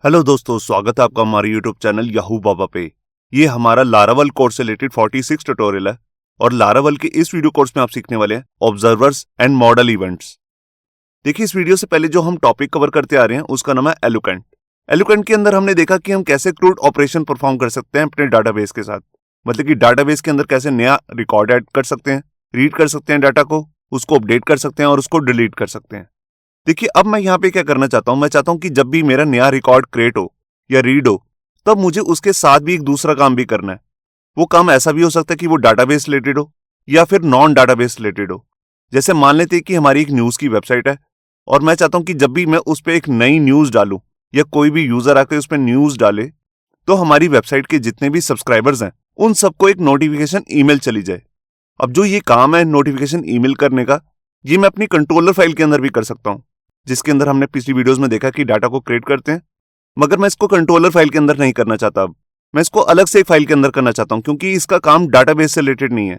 Hello दोस्तों, स्वागत है आपका हमारे यूट्यूब चैनल याहू बाबा पे। ये हमारा लारावल कोर्स से रिलेटेड 46 ट्यूटोरियल है और लारावल के इस वीडियो कोर्स में आप सीखने वाले हैं ऑब्जर्वर्स एंड मॉडल इवेंट्स। देखिए, इस वीडियो से पहले जो हम टॉपिक कवर करते आ रहे हैं उसका नाम है एलोकेंट। एलोकेंट के अंदर हमने देखा कि हम कैसे क्रूड ऑपरेशन परफॉर्म कर सकते हैं अपने डाटाबेस के साथ, मतलब कि डाटाबेस के अंदर कैसे नया रिकॉर्ड ऐड कर सकते हैं, रीड कर सकते हैं डाटा को, उसको अपडेट कर सकते हैं और उसको डिलीट कर सकते हैं। देखिए, अब मैं यहाँ पे क्या करना चाहता हूँ, मैं चाहता हूँ कि जब भी मेरा नया रिकॉर्ड क्रिएट हो या रीड हो, तब मुझे उसके साथ भी एक दूसरा काम भी करना है। वो काम ऐसा भी हो सकता है कि वो डाटाबेस रिलेटेड हो या फिर नॉन डाटाबेस रिलेटेड हो। जैसे मान लेते हैं कि हमारी एक न्यूज़ की वेबसाइट है और मैं चाहता हूँ कि जब भी मैं उस पर एक नई न्यूज़ डालूँ या कोई भी यूज़र आकर उस पर न्यूज़ डाले, तो हमारी वेबसाइट के जितने भी सब्सक्राइबर्स हैं उन सबको एक नोटिफिकेशन ईमेल चली जाए। अब जो ये काम है नोटिफिकेशन ईमेल करने का, ये मैं अपनी कंट्रोलर फाइल के अंदर भी कर सकता हूँ, जिसके अंदर हमने पिछली वीडियोस में देखा कि डाटा को क्रिएट करते हैं। मगर मैं इसको कंट्रोलर फाइल के अंदर नहीं करना चाहता, अब मैं इसको अलग से एक फाइल के अंदर करना चाहता हूं, क्योंकि इसका काम डाटाबेस से रिलेटेड नहीं है।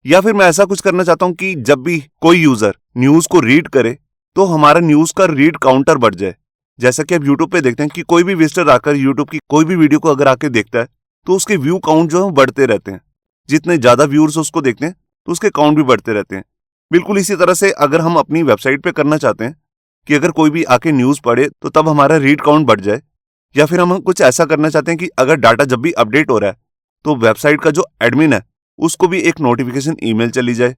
या फिर मैं ऐसा कुछ करना चाहता हूं कि जब भी कोई यूजर न्यूज को रीड करे तो हमारा न्यूज का रीड काउंटर बढ़ जाए। जैसा कि आप यूट्यूब पे देखते हैं कि कोई भी विजिटर आकर यूट्यूब की कोई भी वीडियो को अगर आके देखता है तो उसके व्यू काउंट जो है बढ़ते रहते हैं। जितने ज्यादा व्यूअर्स उसको देखते हैं तो उसके काउंट भी बढ़ते रहते हैं। बिल्कुल इसी तरह से अगर हम अपनी वेबसाइट पे करना चाहते हैं कि अगर कोई भी आके न्यूज पढ़े तो तब हमारा रीड काउंट बढ़ जाए, या फिर हम कुछ ऐसा करना चाहते हैं कि अगर डाटा जब भी अपडेट हो रहा है तो वेबसाइट का जो एडमिन है उसको भी एक नोटिफिकेशन ईमेल चली जाए।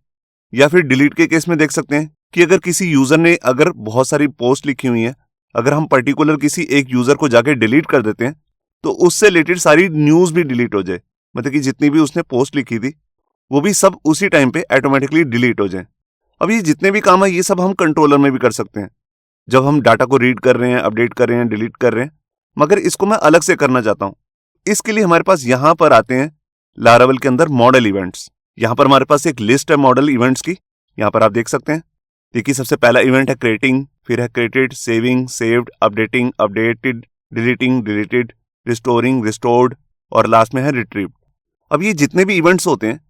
या फिर डिलीट के केस में देख सकते हैं कि अगर किसी यूजर ने अगर बहुत सारी पोस्ट लिखी हुई है, अगर हम पर्टिकुलर किसी एक यूजर को जाके डिलीट कर देते हैं तो उससे रिलेटेड सारी न्यूज भी डिलीट हो जाए, मतलब कि जितनी भी उसने पोस्ट लिखी थी वो भी सब उसी टाइम पे ऑटोमेटिकली डिलीट हो जाए। अब ये जितने भी काम है ये सब हम कंट्रोलर में भी कर सकते हैं, जब हम डाटा को रीड कर रहे हैं, अपडेट कर रहे हैं, डिलीट कर रहे हैं। मगर इसको मैं अलग से करना चाहता हूं। इसके लिए हमारे पास यहां पर आते हैं लारावल के अंदर मॉडल इवेंट्स। यहां पर हमारे पास एक लिस्ट है मॉडल इवेंट्स की, यहां पर आप देख सकते हैं। देखिए, सबसे पहला इवेंट है क्रिएटिंग, फिर है created, saving, saved, updating, updated, deleting, deleted, restoring, restored और लास्ट में है रिट्रीव। अब ये जितने भी इवेंट्स होते हैं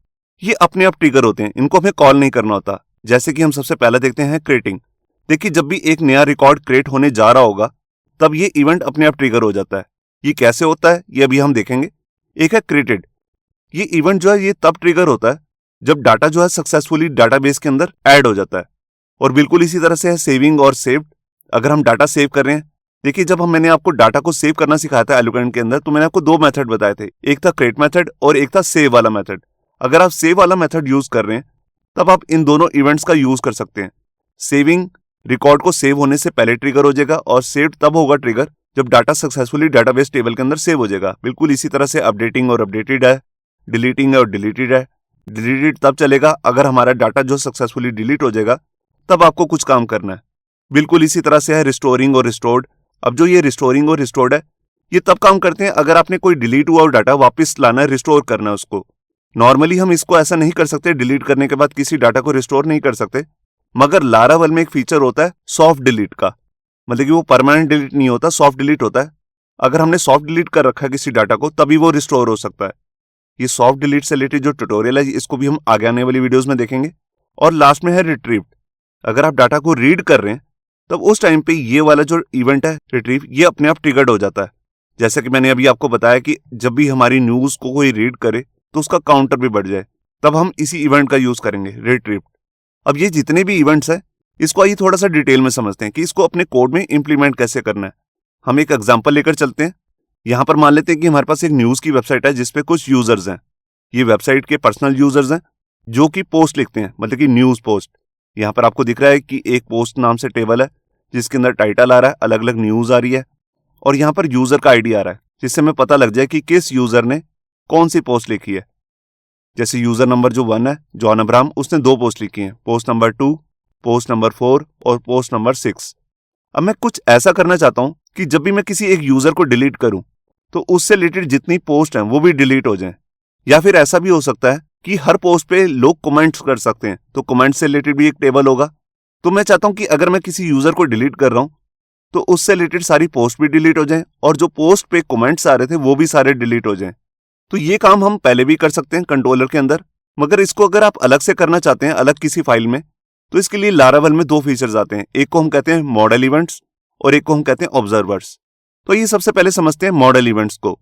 ये अपने आप ट्रिगर होते हैं, इनको हमें कॉल नहीं करना होता। जैसे कि हम सबसे पहले देखते हैं क्रिएटिंग। देखिए, जब भी एक नया रिकॉर्ड क्रिएट होने जा रहा होगा तब ये इवेंट अपने आप ट्रिगर हो जाता है। ये कैसे होता है ये अभी हम देखेंगे। एक है क्रिएटेड। ये इवेंट जो है ये तब ट्रिगर होता है जब डाटा जो है सक्सेसफुली डाटाबेस के अंदर ऐड हो जाता है। और बिल्कुल इसी तरह से है सेविंग और सेव्ड। अगर हम डाटा सेव कर रहे हैं, देखिए जब मैंने आपको डाटा को सेव करना सिखाया था एलोकेंट के अंदर, तो मैंने आपको दो मेथड बताए थे, एक था क्रिएट मेथड और एक था सेव वाला मेथड। अगर आप सेव वाला मेथड यूज कर रहे हैं तब आप इन दोनों इवेंट्स का यूज कर सकते हैं। सेविंग रिकॉर्ड को सेव होने से पहले ट्रिगर हो जाएगा और सेव तब होगा ट्रिगर जब डाटा सक्सेसफुली डाटाबेस टेबल के अंदर सेव हो जाएगा। बिल्कुल इसी तरह से अपडेटिंग और अपडेटेड है, डिलीटिंग है और डिलीटेड है। डिलीटेड तब चलेगा अगर हमारा डाटा जो सक्सेसफुली डिलीट हो जाएगा, तब आपको कुछ काम करना है। बिल्कुल इसी तरह से है रिस्टोरिंग और रिस्टोर्ड। अब जो ये रिस्टोरिंग और रिस्टोर्ड है ये तब काम करते हैं अगर आपने कोई डिलीट हुआ डाटा वापस लाना है, रिस्टोर करना है उसको। नॉर्मली हम इसको ऐसा नहीं कर सकते, डिलीट करने के बाद किसी डाटा को रिस्टोर नहीं कर सकते। मगर लारावल में एक फीचर होता है सॉफ्ट डिलीट का, मतलब कि वो परमानेंट डिलीट नहीं होता, सॉफ्ट डिलीट होता है। अगर हमने सॉफ्ट डिलीट कर रखा है किसी डाटा को तभी वो रिस्टोर हो सकता है। ये सॉफ्ट डिलीट से रिलेटेड जो ट्यूटोरियल है इसको भी हम आगे आने वाली वीडियोस में देखेंगे। और लास्ट में है रिट्रीव। अगर आप डाटा को रीड कर रहे हैं तब उस टाइम पे ये वाला जो इवेंट है रिट्रीव, ये अपने आप ट्रिगर्ड हो जाता है। जैसे कि मैंने अभी आपको बताया कि जब भी हमारी न्यूज को कोई रीड करे तो उसका काउंटर भी बढ़ जाए, तब हम इसी इवेंट का यूज करेंगे, रिट्रीव। अब ये जितने भी इवेंट्स हैं इसको आइए थोड़ा सा डिटेल में समझते हैं कि इसको अपने कोड में इंप्लीमेंट कैसे करना है। हम एक एग्जांपल लेकर चलते हैं। यहां पर मान लेते हैं कि हमारे पास एक न्यूज की वेबसाइट है जिसपे कुछ यूजर्स हैं। ये वेबसाइट के पर्सनल यूजर्स हैं जो कि पोस्ट लिखते हैं, मतलब कि न्यूज पोस्ट। यहाँ पर आपको दिख रहा है कि एक पोस्ट नाम से टेबल है जिसके अंदर टाइटल आ रहा है, अलग अलग न्यूज आ रही है और यहाँ पर यूजर का आईडी आ रहा है, जिससे हमें पता लग जाए कि किस यूजर ने कौन सी पोस्ट लिखी है। जैसे यूजर नंबर जो 1 है, जॉन अब्राहम, उसने 2 पोस्ट लिखी हैं, पोस्ट नंबर 2, पोस्ट नंबर 4 और पोस्ट नंबर 6। अब मैं कुछ ऐसा करना चाहता हूं कि जब भी मैं किसी एक यूजर को डिलीट करूं तो उससे रिलेटेड जितनी पोस्ट हैं वो भी डिलीट हो जाएं। या फिर ऐसा भी हो सकता है कि हर पोस्ट पे लोग कमेंट्स कर सकते हैं, तो कमेंट से रिलेटेड भी एक टेबल होगा। तो मैं चाहता हूं कि अगर मैं किसी यूजर को डिलीट कर रहा हूं तो उससे रिलेटेड सारी पोस्ट भी डिलीट हो जाएं और जो पोस्ट पे कमेंट्स आ रहे थे वो भी सारे डिलीट हो जाएं। तो ये काम हम पहले भी कर सकते हैं कंट्रोलर के अंदर, मगर इसको अगर आप अलग से करना चाहते हैं अलग किसी फाइल में, तो इसके लिए लारावल में 2 फीचर्स आते हैं। एक को हम कहते हैं मॉडल इवेंट्स और एक को हम कहते हैं ऑब्जर्वर्स। तो ये सबसे पहले समझते हैं मॉडल इवेंट्स को।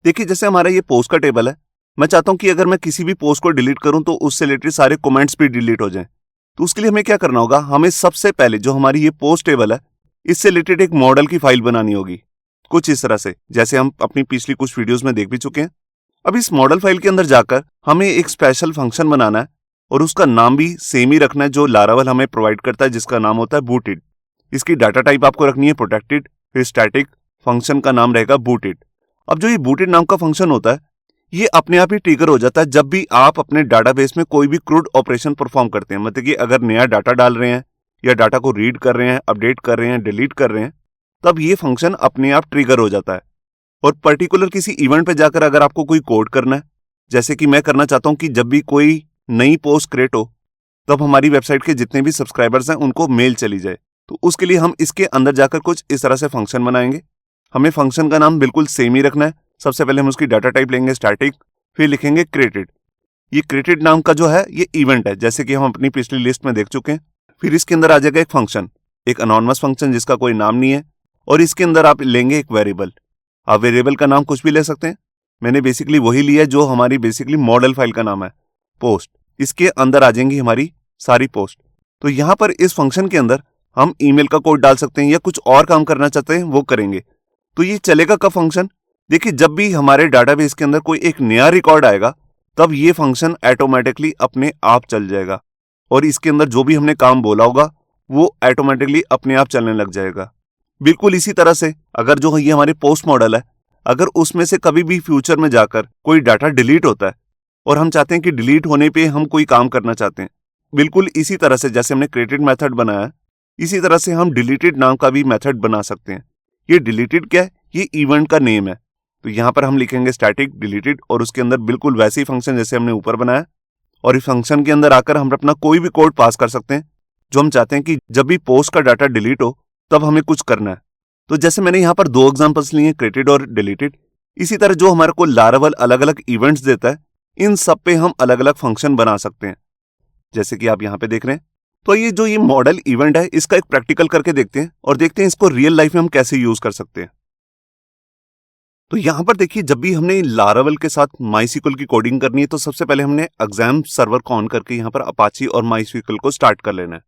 देखिए जैसे हमारा ये पोस्ट का टेबल है, मैं चाहता हूं कि अगर मैं किसी भी पोस्ट को डिलीट करूं तो उससे रिलेटेड सारे कमेंट्स भी डिलीट हो जाएं। तो उसके लिए हमें क्या करना होगा, हमें सबसे पहले जो हमारी ये पोस्ट टेबल है इससे रिलेटेड एक मॉडल की फाइल बनानी होगी, कुछ इस तरह से जैसे हम अपनी पिछली कुछ वीडियोस में देख भी चुके हैं। अब इस मॉडल फाइल के अंदर जाकर हमें एक स्पेशल फंक्शन बनाना है और उसका नाम भी सेम ही रखना है जो लारावल हमें प्रोवाइड करता है, जिसका नाम होता है बूटेड। इसकी डाटा टाइप आपको रखनी है प्रोटेक्टेड, फिर स्टैटिक, फंक्शन का नाम रहेगा बूटेड। अब जो ये बूटेड नाम का फंक्शन होता है ये अपने आप ही ट्रिगर हो जाता है जब भी आप अपने डाटाबेस में कोई भी क्रूड ऑपरेशन परफॉर्म करते हैं, मतलब कि अगर नया डाटा डाल रहे हैं या डाटा को रीड कर रहे हैं, अपडेट कर रहे हैं, डिलीट कर रहे हैं, तब ये फंक्शन अपने आप ट्रिगर हो जाता है। और पर्टिकुलर किसी इवेंट पे जाकर अगर आपको कोई कोड करना है, जैसे कि मैं करना चाहता हूं कि जब भी कोई नई पोस्ट क्रिएट हो तब हमारी वेबसाइट के जितने भी सब्सक्राइबर्स हैं उनको मेल चली जाए, तो उसके लिए हम इसके अंदर जाकर कुछ इस तरह से फंक्शन बनाएंगे। हमें फंक्शन का नाम बिल्कुल सेम ही रखना है। सबसे पहले हम उसकी डाटा टाइप लेंगे स्टैटिक, फिर लिखेंगे क्रिएटेड। ये क्रिएटेड नाम का जो है ये इवेंट है, जैसे कि हम अपनी पिछली लिस्ट में देख चुके हैं। फिर इसके अंदर आ जाएगा एक फंक्शन, एक अनोनिमस फंक्शन जिसका कोई नाम नहीं है, और इसके अंदर आप लेंगे एक वेरिएबल। आप वेरिएबल का नाम कुछ भी ले सकते हैं, मैंने बेसिकली वही लिया जो हमारी बेसिकली मॉडल फाइल का नाम है पोस्ट। इसके अंदर आ जाएंगी हमारी सारी पोस्ट। तो यहां पर इस फंक्शन के अंदर हम ईमेल का कोड डाल सकते हैं या कुछ और काम करना चाहते हैं वो करेंगे। तो ये चलेगा कब फंक्शन, देखिए जब भी हमारे डाटाबेस के अंदर कोई एक नया रिकॉर्ड आएगा तब ये फंक्शन ऑटोमेटिकली अपने आप चल जाएगा और इसके अंदर जो भी हमने काम बोला होगा वो ऑटोमेटिकली अपने आप चलने लग जाएगा। बिल्कुल इसी तरह से अगर जो ये हमारे पोस्ट मॉडल है, अगर उसमें से कभी भी फ्यूचर में जाकर कोई डाटा डिलीट होता है और हम चाहते हैं कि डिलीट होने पे हम कोई काम करना चाहते हैं, बिल्कुल इसी तरह से जैसे हमने क्रिएटेड मेथड बनाया है इसी तरह से हम डिलीटेड नाम का भी मेथड बना सकते हैं। ये डिलीटेड क्या है, ये इवेंट का नेम है। तो यहां पर हम लिखेंगे स्टैटिक डिलीटेड और उसके अंदर बिल्कुल वैसे ही फंक्शन जैसे हमने ऊपर बनाया, और इस फंक्शन के अंदर आकर हम अपना कोई भी कोड पास कर सकते हैं जो हम चाहते हैं कि जब भी पोस्ट का डाटा डिलीट हो तब हमें कुछ करना है। तो जैसे मैंने यहाँ पर दो एग्जांपल्स लिए, क्रिएटेड और डिलीटेड, इसी तरह जो हमारे को लारावल अलग अलग इवेंट्स देता है इन सब पे हम अलग अलग फंक्शन बना सकते हैं, जैसे कि आप यहाँ पे देख रहे हैं। तो ये जो ये मॉडल इवेंट है इसका एक प्रैक्टिकल करके देखते हैं और देखते हैं इसको रियल लाइफ में हम कैसे यूज कर सकते हैं। तो यहां पर देखिए जब भी हमने लारावल के साथ माइस्क्ल की कोडिंग करनी है तो सबसे पहले हमने एग्जाम सर्वर को ऑन करके यहाँ पर अपाची और माइस्क्ल को स्टार्ट कर लेना है।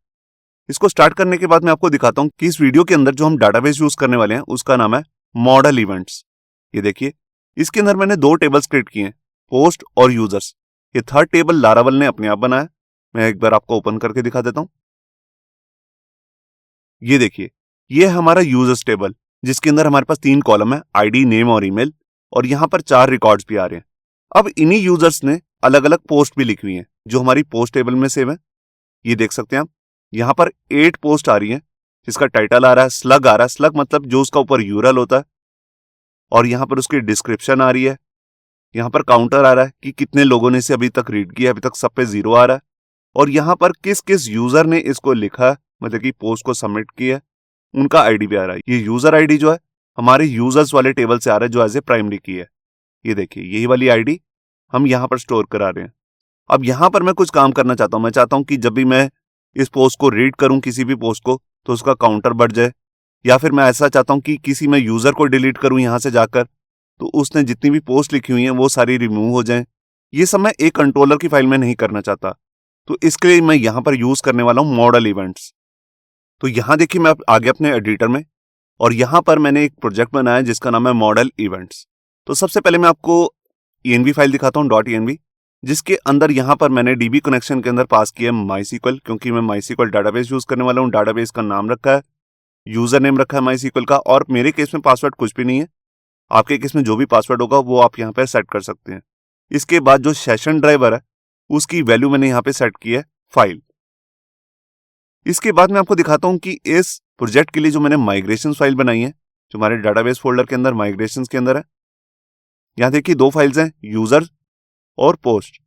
इसको स्टार्ट करने के बाद मैं आपको दिखाता हूं कि इस वीडियो के अंदर जो हम डाटाबेस यूज करने वाले हैं उसका नाम है मॉडल इवेंट्स। ये देखिए इसके अंदर मैंने दो टेबल्स क्रिएट किए हैं, पोस्ट और यूजर्स। ये थर्ड टेबल लारावल ने अपने आप बनाया, मैं एक बार आपको ओपन करके दिखा देता हूं। ये देखिए ये है हमारा यूजर्स टेबल जिसके अंदर हमारे पास 3 कॉलम है, आईडी, नेम और ईमेल, और यहां पर 4 रिकॉर्ड्स भी आ रहे हैं। अब इन्हीं यूजर्स ने अलग अलग पोस्ट भी लिखी हुई हैं जो हमारी पोस्ट टेबल में सेव है। ये देख सकते हैं आप, यहां पर 8 पोस्ट आ रही हैं जिसका टाइटल आ रहा है, स्लग आ रहा है, स्लग मतलब जो उसका ऊपर यूआरएल होता है, और यहां पर उसकी डिस्क्रिप्शन आ रही है, यहां पर काउंटर आ रहा है कि कितने लोगों ने इसे अभी तक रीड किया, अभी तक सब पे 0 आ रहा है, और यहां पर किस किस यूजर ने इसको लिखा है, मतलब कि पोस्ट को सबमिट किया है, उनका आईडी भी आ रहा है। ये यूजर आईडी जो है हमारे यूजर्स वाले टेबल से आ रहा है जो एज ए प्राइमरी की है। ये देखिए यही वाली आईडी हम यहां पर स्टोर करा रहे हैं। अब यहां पर मैं कुछ काम करना चाहता हूं, मैं चाहता हूं कि जब भी मैं इस पोस्ट को रीड करूं किसी भी पोस्ट को तो उसका काउंटर बढ़ जाए, या फिर मैं ऐसा चाहता हूं कि किसी मैं यूजर को डिलीट करूं यहां से जाकर तो उसने जितनी भी पोस्ट लिखी हुई हैं वो सारी रिमूव हो जाएं। ये सब मैं एक कंट्रोलर की फाइल में नहीं करना चाहता, तो इसके लिए मैं यहां पर यूज करने वाला हूं मॉडल इवेंट्स। तो यहां देखिए मैं आ गया अपने एडिटर में और यहां पर मैंने एक प्रोजेक्ट बनाया जिसका नाम है मॉडल इवेंट्स। तो सबसे पहले मैं आपको env फाइल दिखाता हूं, .env, जिसके अंदर यहां पर मैंने डीबी कनेक्शन के अंदर पास किया माइस्क्ल, क्योंकि मैं माइस्क्ल डाटाबेस यूज करने वाला हूं। डाटाबेस का नाम रखा है, यूजर नेम रखा है माइस्क्ल का, और मेरे केस में पासवर्ड कुछ भी नहीं है। आपके केस में जो भी पासवर्ड होगा वो आप यहाँ पे सेट कर सकते हैं। इसके बाद जो सेशन ड्राइवर है उसकी वैल्यू मैंने यहाँ पे सेट की है फाइल। इसके बाद मैं आपको दिखाता हूं कि इस प्रोजेक्ट के लिए जो मैंने माइग्रेशन फाइल बनाई है जो हमारे डाटाबेस फोल्डर के अंदर माइग्रेशन के अंदर है, यहां देखिए 2 फाइल्स हैं, यूजर और पोस्ट।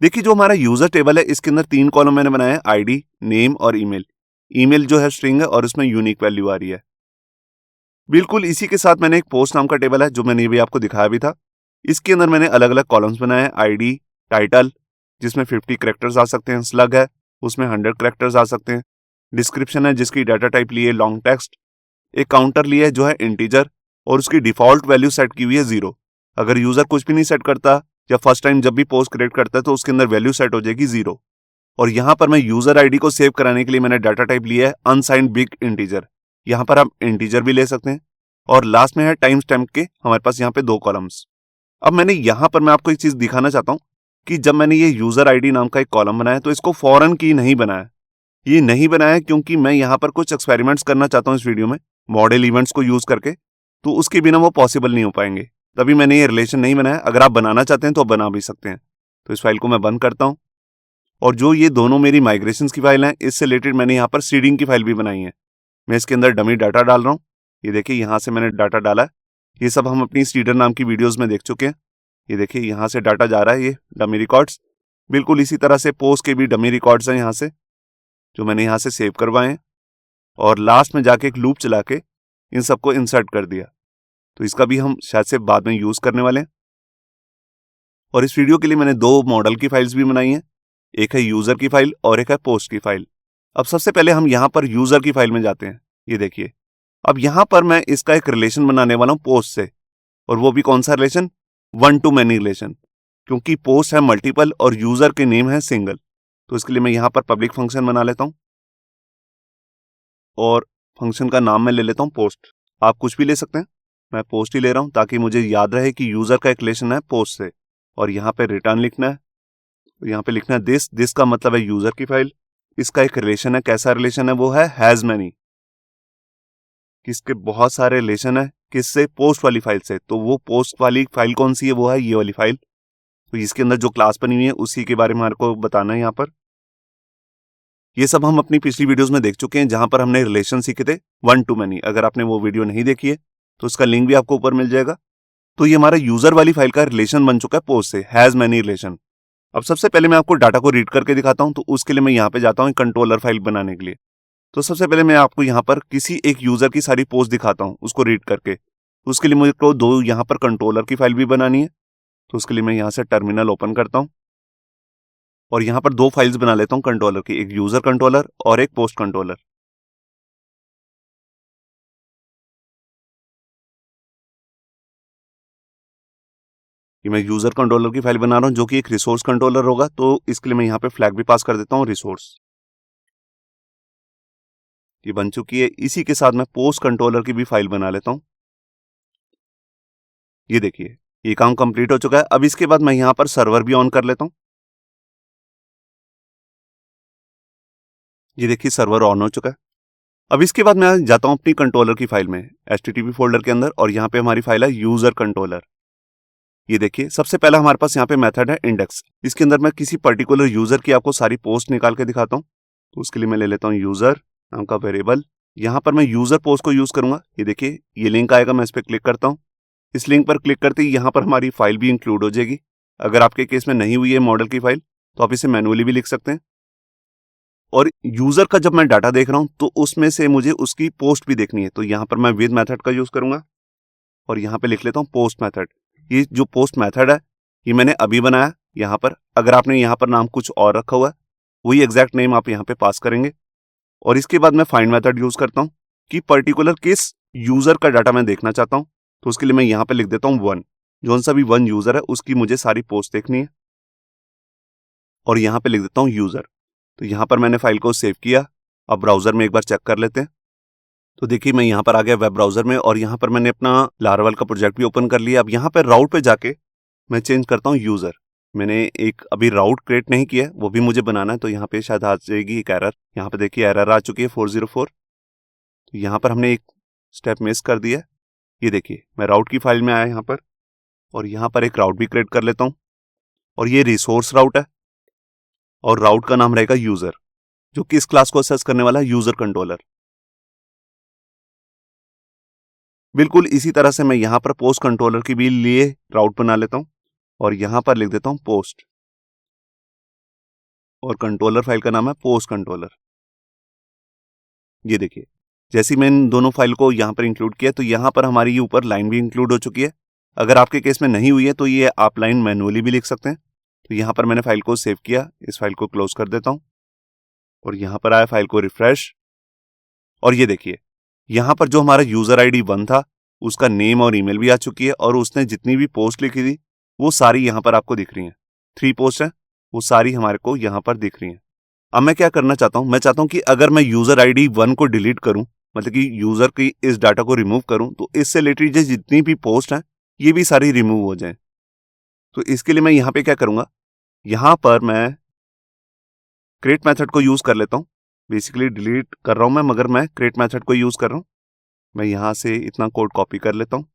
देखिए जो हमारा यूजर टेबल है इसके अंदर 3 कॉलम मैंने बनाया है, आईडी, नेम और ईमेल। ईमेल जो है स्ट्रिंग है और उसमें यूनिक वैल्यू आ रही है। बिल्कुल इसी के साथ मैंने एक पोस्ट नाम का टेबल है जो मैंने भी आपको दिखाया भी था। इसके अंदर मैंने अलग अलग कॉलम्स बनाए हैं, आईडी, टाइटल जिसमें 50 कैरेक्टर्स आ सकते हैं, स्लग है उसमें 100 कैरेक्टर्स आ सकते हैं, डिस्क्रिप्शन है जिसकी डाटा टाइप ली है लॉन्ग टेक्स्ट, एक काउंटर लिया है जो है इंटीजर और उसकी डिफॉल्ट वैल्यू सेट की हुई है 0। अगर यूजर कुछ भी नहीं सेट करता या फर्स्ट टाइम जब भी पोस्ट क्रिएट करता है तो उसके अंदर वैल्यू सेट हो जाएगी 0। और यहाँ पर मैं यूजर आईडी को सेव कराने के लिए मैंने डाटा टाइप लिया है अनसाइंड बिग इंटीजर। यहाँ पर आप इंटीजर भी ले सकते हैं और लास्ट में है टाइम स्टैम्प के हमारे पास यहाँ पे 2 कॉलम्स। अब मैंने यहाँ पर मैं आपको एक चीज दिखाना चाहता हूँ कि जब मैंने ये यूजर आईडी नाम का एक कॉलम बनाया तो इसको फॉरेन की नहीं बनाया। ये नहीं बनाया क्योंकि मैं यहाँ पर कुछ एक्सपेरिमेंट्स करना चाहता हूँ इस वीडियो में मॉडल इवेंट्स को यूज करके, तो उसके बिना वो पॉसिबल नहीं हो पाएंगे, तभी मैंने ये रिलेशन नहीं बनाया। अगर आप बनाना चाहते हैं तो बना भी सकते हैं। तो इस फाइल को मैं बंद करता हूँ और जो ये दोनों मेरी माइग्रेशन की फाइल हैं इससे रिलेटेड मैंने यहाँ पर सीडिंग की फाइल भी बनाई है। मैं इसके अंदर डमी डाटा डाल रहा हूँ। ये देखिए यहाँ से मैंने डाटा डाला है। ये सब हम अपनी सीडर नाम की वीडियोज में देख चुके हैं। ये देखिए यहाँ से डाटा जा रहा है, ये डमी रिकॉर्ड्स। बिल्कुल इसी तरह से पोस्ट के भी डमी रिकॉर्ड्स हैं यहाँ से जो मैंने यहाँ से सेव करवाए हैं और लास्ट में जाके एक लूप चला के इन सबको इंसर्ट कर दिया। तो इसका भी हम शायद से बाद में यूज करने वाले हैं। और इस वीडियो के लिए मैंने 2 मॉडल की फाइल्स भी बनाई हैं, एक है यूजर की फाइल और एक है पोस्ट की फाइल। अब सबसे पहले हम यहाँ पर यूजर की फाइल में जाते हैं। ये देखिए अब यहाँ पर मैं इसका एक रिलेशन बनाने वाला हूँ पोस्ट से, और वो भी कौन सा रिलेशन, 1 to many रिलेशन, क्योंकि पोस्ट है मल्टीपल और यूजर के नेम है सिंगल। तो इसके लिए मैं यहाँ पर पब्लिक फंक्शन बना लेता हूँ और फंक्शन का नाम मैं ले लेता हूँ पोस्ट। आप कुछ भी ले सकते हैं, मैं पोस्ट ही ले रहा हूँ ताकि मुझे याद रहे कि यूजर का एक रिलेशन है पोस्ट से। और यहाँ पे रिटर्न लिखना है, यहाँ पे लिखना है दिस का मतलब है यूजर की फाइल। इसका एक रिलेशन है, कैसा रिलेशन है, वो है हैज मैनी, किसके बहुत सारे रिलेशन है, किससे, पोस्ट वाली फाइल से। तो वो पोस्ट वाली फाइल कौन सी है, वो है ये वाली फाइल। तो इसके अंदर जो क्लास बनी हुई है उसी के बारे में हमारे को बताना है। यहाँ पर ये सब हम अपनी पिछली वीडियोस में देख चुके हैं जहां पर हमने रिलेशन सीखे थे 1 to many। अगर आपने वो वीडियो नहीं देखी है तो उसका लिंक भी आपको ऊपर मिल जाएगा। तो ये हमारा यूजर वाली फाइल का रिलेशन बन चुका है पोस्ट से, हैज मैनी रिलेशन। अब सबसे पहले मैं आपको डाटा को रीड करके दिखाता हूं, तो उसके लिए मैं यहाँ पे जाता हूँ कंट्रोलर फाइल बनाने के लिए। तो सबसे पहले मैं आपको यहाँ पर किसी एक यूजर की सारी पोस्ट दिखाता हूँ उसको रीड करके। उसके लिए मुझे को 2 यहाँ पर कंट्रोलर की फाइल भी बनानी है। तो उसके लिए मैं यहाँ से टर्मिनल ओपन करता हूँ और यहाँ पर 2 फाइल्स बना लेता हूँ कंट्रोलर की, एक यूजर कंट्रोलर और एक पोस्ट कंट्रोलर। ये मैं यूजर कंट्रोलर की फाइल बना रहा हूँ जो कि एक रिसोर्स कंट्रोलर होगा। तो इसके लिए मैं यहाँ पे फ्लैग भी पास कर देता हूँ रिसोर्स। ये बन चुकी है। इसी के साथ मैं पोस्ट कंट्रोलर की भी फाइल बना लेता हूँ। ये देखिए ये काम कंप्लीट हो चुका है। अब इसके बाद मैं यहाँ पर सर्वर भी ऑन कर लेता हूँ। ये देखिए सर्वर ऑन हो चुका है। अब इसके बाद मैं जाता हूँ अपनी कंट्रोलर की फाइल में HTTP फोल्डर के अंदर, और यहाँ पे हमारी फाइल है यूजर कंट्रोलर। ये देखिए सबसे पहला हमारे पास यहाँ पे मेथड है इंडेक्स। इसके अंदर मैं किसी पर्टिकुलर यूजर की आपको सारी पोस्ट निकाल के दिखाता हूँ। तो उसके लिए मैं ले लेता हूँ यूजर नाम का वेरिएबल। यहाँ पर मैं यूजर पोस्ट को यूज करूंगा। ये देखिए ये लिंक आएगा, मैं इस पर क्लिक करता हूँ। इस लिंक पर क्लिक करते ही यहाँ पर हमारी फाइल भी इंक्लूड हो जाएगी। अगर आपके केस में नहीं हुई है मॉडल की फाइल तो आप इसे मैनुअली भी लिख सकते हैं। और यूजर का जब मैं डाटा देख रहा हूं तो उसमें से मुझे उसकी पोस्ट भी देखनी है। तो यहाँ पर मैं विद मेथड का यूज करूंगा और यहाँ पे लिख लेता हूँ पोस्ट मेथड। ये जो पोस्ट मेथड है ये मैंने अभी बनाया यहाँ पर। अगर आपने यहाँ पर नाम कुछ और रखा हुआ है वही एग्जैक्ट नेम आप यहाँ पे पास करेंगे। और इसके बाद मैं फाइंड मेथड यूज करता हूँ कि पर्टिकुलर किस यूजर का डाटा मैं देखना चाहता हूँ। तो उसके लिए मैं यहाँ पे लिख देता हूँ 1, जो सा भी 1 यूजर है उसकी मुझे सारी पोस्ट देखनी है। और यहाँ पे लिख देता हूँ यूजर। तो यहाँ पर मैंने फाइल को सेव किया। अब ब्राउजर में एक बार चेक कर लेते हैं। तो देखिए मैं यहाँ पर आ गया वेब ब्राउजर में और यहाँ पर मैंने अपना लारावेल का प्रोजेक्ट भी ओपन कर लिया। अब यहाँ पर राउट पे जाके मैं चेंज करता हूँ यूजर। मैंने एक अभी राउट क्रिएट नहीं किया है, वो भी मुझे बनाना है। तो यहाँ पे शायद आ जाएगी एक एरर। यहाँ पे देखिए एरर आ चुकी है 404। तो यहाँ पर हमने एक स्टेप मिस कर दिया। ये देखिए मैं राउट की फाइल में आया यहाँ पर और यहाँ पर एक राउट भी क्रिएट कर लेता हूँ। और ये रिसोर्स राउट है और राउट का नाम रहेगा यूजर, जो कि इस क्लास को असेस करने वाला है यूजर कंट्रोलर। बिल्कुल इसी तरह से मैं यहाँ पर पोस्ट कंट्रोलर के भी लिए राउट बना लेता हूँ और यहाँ पर लिख देता हूँ पोस्ट, और कंट्रोलर फाइल का नाम है पोस्ट कंट्रोलर। ये देखिए जैसे मैं इन दोनों फाइल को यहाँ पर इंक्लूड किया तो यहाँ पर हमारी ये ऊपर लाइन भी इंक्लूड हो चुकी है। अगर आपके केस में नहीं हुई है तो ये आप लाइन मैनुअली भी लिख सकते हैं। तो यहाँ पर मैंने फाइल को सेव किया, इस फाइल को क्लोज कर देता हूँ और यहाँ पर आया फाइल को रिफ्रेश और ये देखिए यहाँ पर जो हमारा यूजर आईडी 1 था उसका नेम और ईमेल भी आ चुकी है, और उसने जितनी भी पोस्ट लिखी थी वो सारी यहाँ पर आपको दिख रही हैं। 3 पोस्ट है, वो सारी हमारे को यहाँ पर दिख रही हैं। अब मैं क्या करना चाहता हूँ, मैं चाहता हूँ कि अगर मैं यूजर आईडी 1 को डिलीट करूँ, मतलब कि यूजर की इस डाटा को रिमूव करूँ, तो इससे रिलेटेड जितनी भी पोस्ट हैं ये भी सारी रिमूव हो जाए। तो इसके लिए मैं यहाँ पे क्या करूँगा, यहाँ पर मैं क्रिएट मेथड को यूज कर लेता हूँ। बेसिकली डिलीट कर रहा हूँ मैं, मगर मैं क्रिएट मेथड को यूज कर रहा हूँ। मैं यहाँ से इतना कोड कॉपी कर लेता हूँ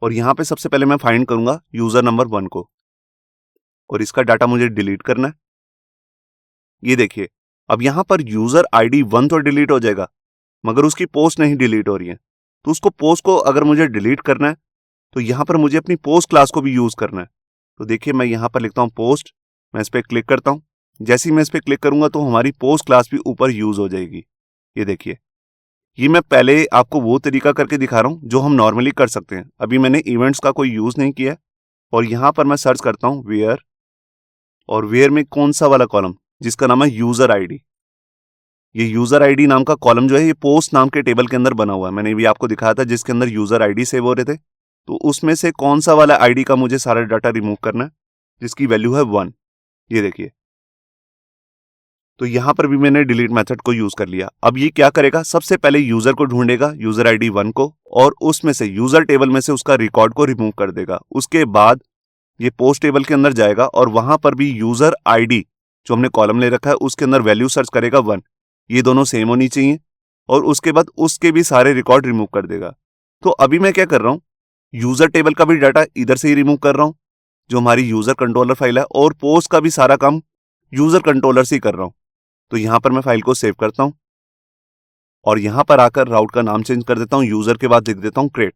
और यहाँ पे सबसे पहले मैं फाइंड करूंगा यूजर नंबर 1 को, और इसका डाटा मुझे डिलीट करना है। ये देखिए अब यहाँ पर यूजर आईडी 1 तो डिलीट हो जाएगा, मगर उसकी पोस्ट नहीं डिलीट हो रही है। तो उसको पोस्ट को अगर मुझे डिलीट करना है तो यहाँ पर मुझे अपनी पोस्ट क्लास को भी यूज करना है। तो देखिए मैं यहाँ पर लिखता हूँ पोस्ट, मैं इस पर क्लिक करता हूँ। जैसे ही मैं इस पर क्लिक करूंगा तो हमारी पोस्ट क्लास भी ऊपर यूज हो जाएगी। ये देखिए, ये मैं पहले आपको वो तरीका करके दिखा रहा हूँ जो हम नॉर्मली कर सकते हैं। अभी मैंने इवेंट्स का कोई यूज नहीं किया है, और यहाँ पर मैं सर्च करता हूँ वेयर, और वेयर में कौन सा वाला कॉलम जिसका नाम है यूजर आईडी। ये यूजर आईडी नाम का कॉलम जो है ये पोस्ट नाम के टेबल के अंदर बना हुआ है। मैंने भी आपको दिखाया था जिसके अंदर यूजर आईडी सेव हो रहे थे। तो उसमें से कौन सा वाला आईडी का मुझे सारा डाटा रिमूव करना है जिसकी वैल्यू है 1। ये देखिए, तो यहां पर भी मैंने डिलीट मेथड को यूज कर लिया। अब ये क्या करेगा, सबसे पहले यूजर को ढूंढेगा, यूजर आईडी 1 को, और उसमें से यूजर टेबल में से उसका रिकॉर्ड को रिमूव कर देगा। उसके बाद ये पोस्ट टेबल के अंदर जाएगा और वहां पर भी यूजर आईडी जो हमने कॉलम ले रखा है उसके अंदर वैल्यू सर्च करेगा 1, ये दोनों सेम होनी चाहिए, और उसके बाद उसके भी सारे रिकॉर्ड रिमूव कर देगा। तो अभी मैं क्या कर रहा हूं, यूजर टेबल का भी डाटा इधर से ही रिमूव कर रहा हूं जो हमारी यूजर कंट्रोलर फाइल है, और पोस्ट का भी सारा काम यूजर कंट्रोलर से ही कर रहा हूं। तो यहां पर मैं फाइल को सेव करता हूं और यहां पर आकर राउट का नाम चेंज कर देता हूं, यूजर के बाद लिख देता हूं क्रिएट।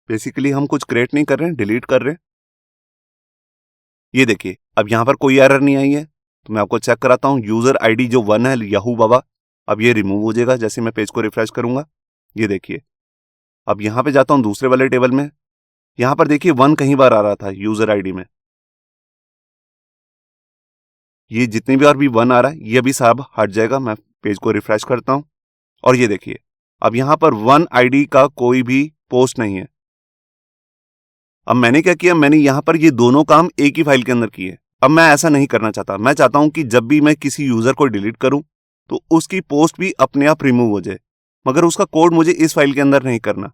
बेसिकली हम कुछ क्रिएट नहीं कर रहे हैं, डिलीट कर रहे हैं। ये देखिए अब यहां पर कोई एरर नहीं आई है। तो मैं आपको चेक कराता हूं, यूजर आईडी जो 1 है याहू बाबा, अब ये रिमूव हो जाएगा जैसे मैं पेज को रिफ्रेश करूंगा। ये देखिए अब यहां पे जाता हूं दूसरे वाले टेबल में, यहां पर देखिए 1 कहीं बार आ रहा था यूजर आईडी में, ये जितनी बार भी 1 आ रहा है ये अभी सब हट जाएगा। मैं पेज को रिफ्रेश करता हूं और ये देखिए अब यहां पर 1 आईडी का कोई भी पोस्ट नहीं है। अब मैंने क्या किया, मैंने यहां पर ये दोनों काम एक ही फाइल के अंदर किए। अब मैं ऐसा नहीं करना चाहता, मैं चाहता हूं कि जब भी मैं किसी यूजर को डिलीट करूं तो उसकी पोस्ट भी अपने आप रिमूव हो जाए, मगर उसका कोड मुझे इस फाइल के अंदर नहीं करना।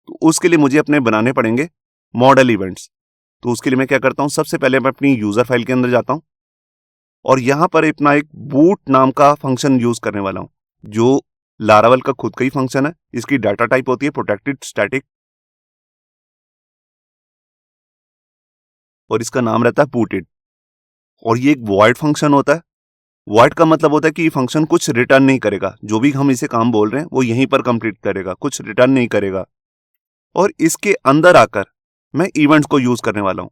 तो उसके लिए मुझे अपने बनाने पड़ेंगे मॉडल इवेंट्स। तो उसके लिए मैं क्या करता हूं, सबसे पहले मैं अपनी यूजर फाइल के अंदर जाता हूं और यहां पर अपना एक बूट नाम का फंक्शन यूज करने वाला हूं जो लारावल का खुद का ही फंक्शन है। इसकी डाटा टाइप होती है प्रोटेक्टेड स्टैटिक और इसका नाम रहता है बूटेड, और ये एक वॉइड फंक्शन होता है। वॉइड का मतलब होता है कि ये फंक्शन कुछ रिटर्न नहीं करेगा, जो भी हम इसे काम बोल रहे हैं वो यहीं पर कंप्लीट करेगा, कुछ रिटर्न नहीं करेगा। और इसके अंदर आकर मैं इवेंट्स को यूज करने वाला हूं।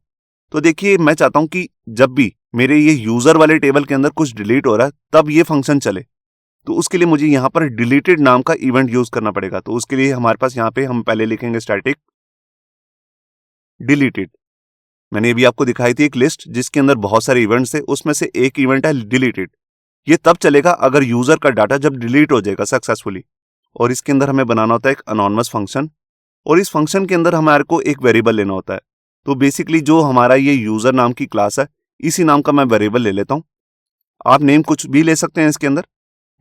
तो देखिए मैं चाहता हूं कि जब भी मेरे ये यूजर वाले टेबल के अंदर कुछ डिलीट हो रहा है तब ये फंक्शन चले। तो उसके लिए मुझे यहां पर डिलीटेड नाम का इवेंट यूज करना पड़ेगा। तो उसके लिए हमारे पास यहां पे हम पहले लिखेंगे स्टैटिक डिलीटेड। मैंने अभी आपको दिखाई थी एक लिस्ट जिसके अंदर बहुत सारे इवेंट्स थे, उसमें से एक इवेंट है डिलीटेड। ये तब चलेगा अगर यूजर का डाटा जब डिलीट हो जाएगा सक्सेसफुली। और इसके अंदर हमें बनाना होता है एक अनोनिमस फंक्शन, और इस फंक्शन के अंदर हमारे को एक वेरिएबल लेना होता है। तो बेसिकली जो हमारा ये यूजर नाम की क्लास है इसी नाम का मैं वेरिएबल ले लेता हूं। आप नेम कुछ भी ले सकते हैं इसके अंदर,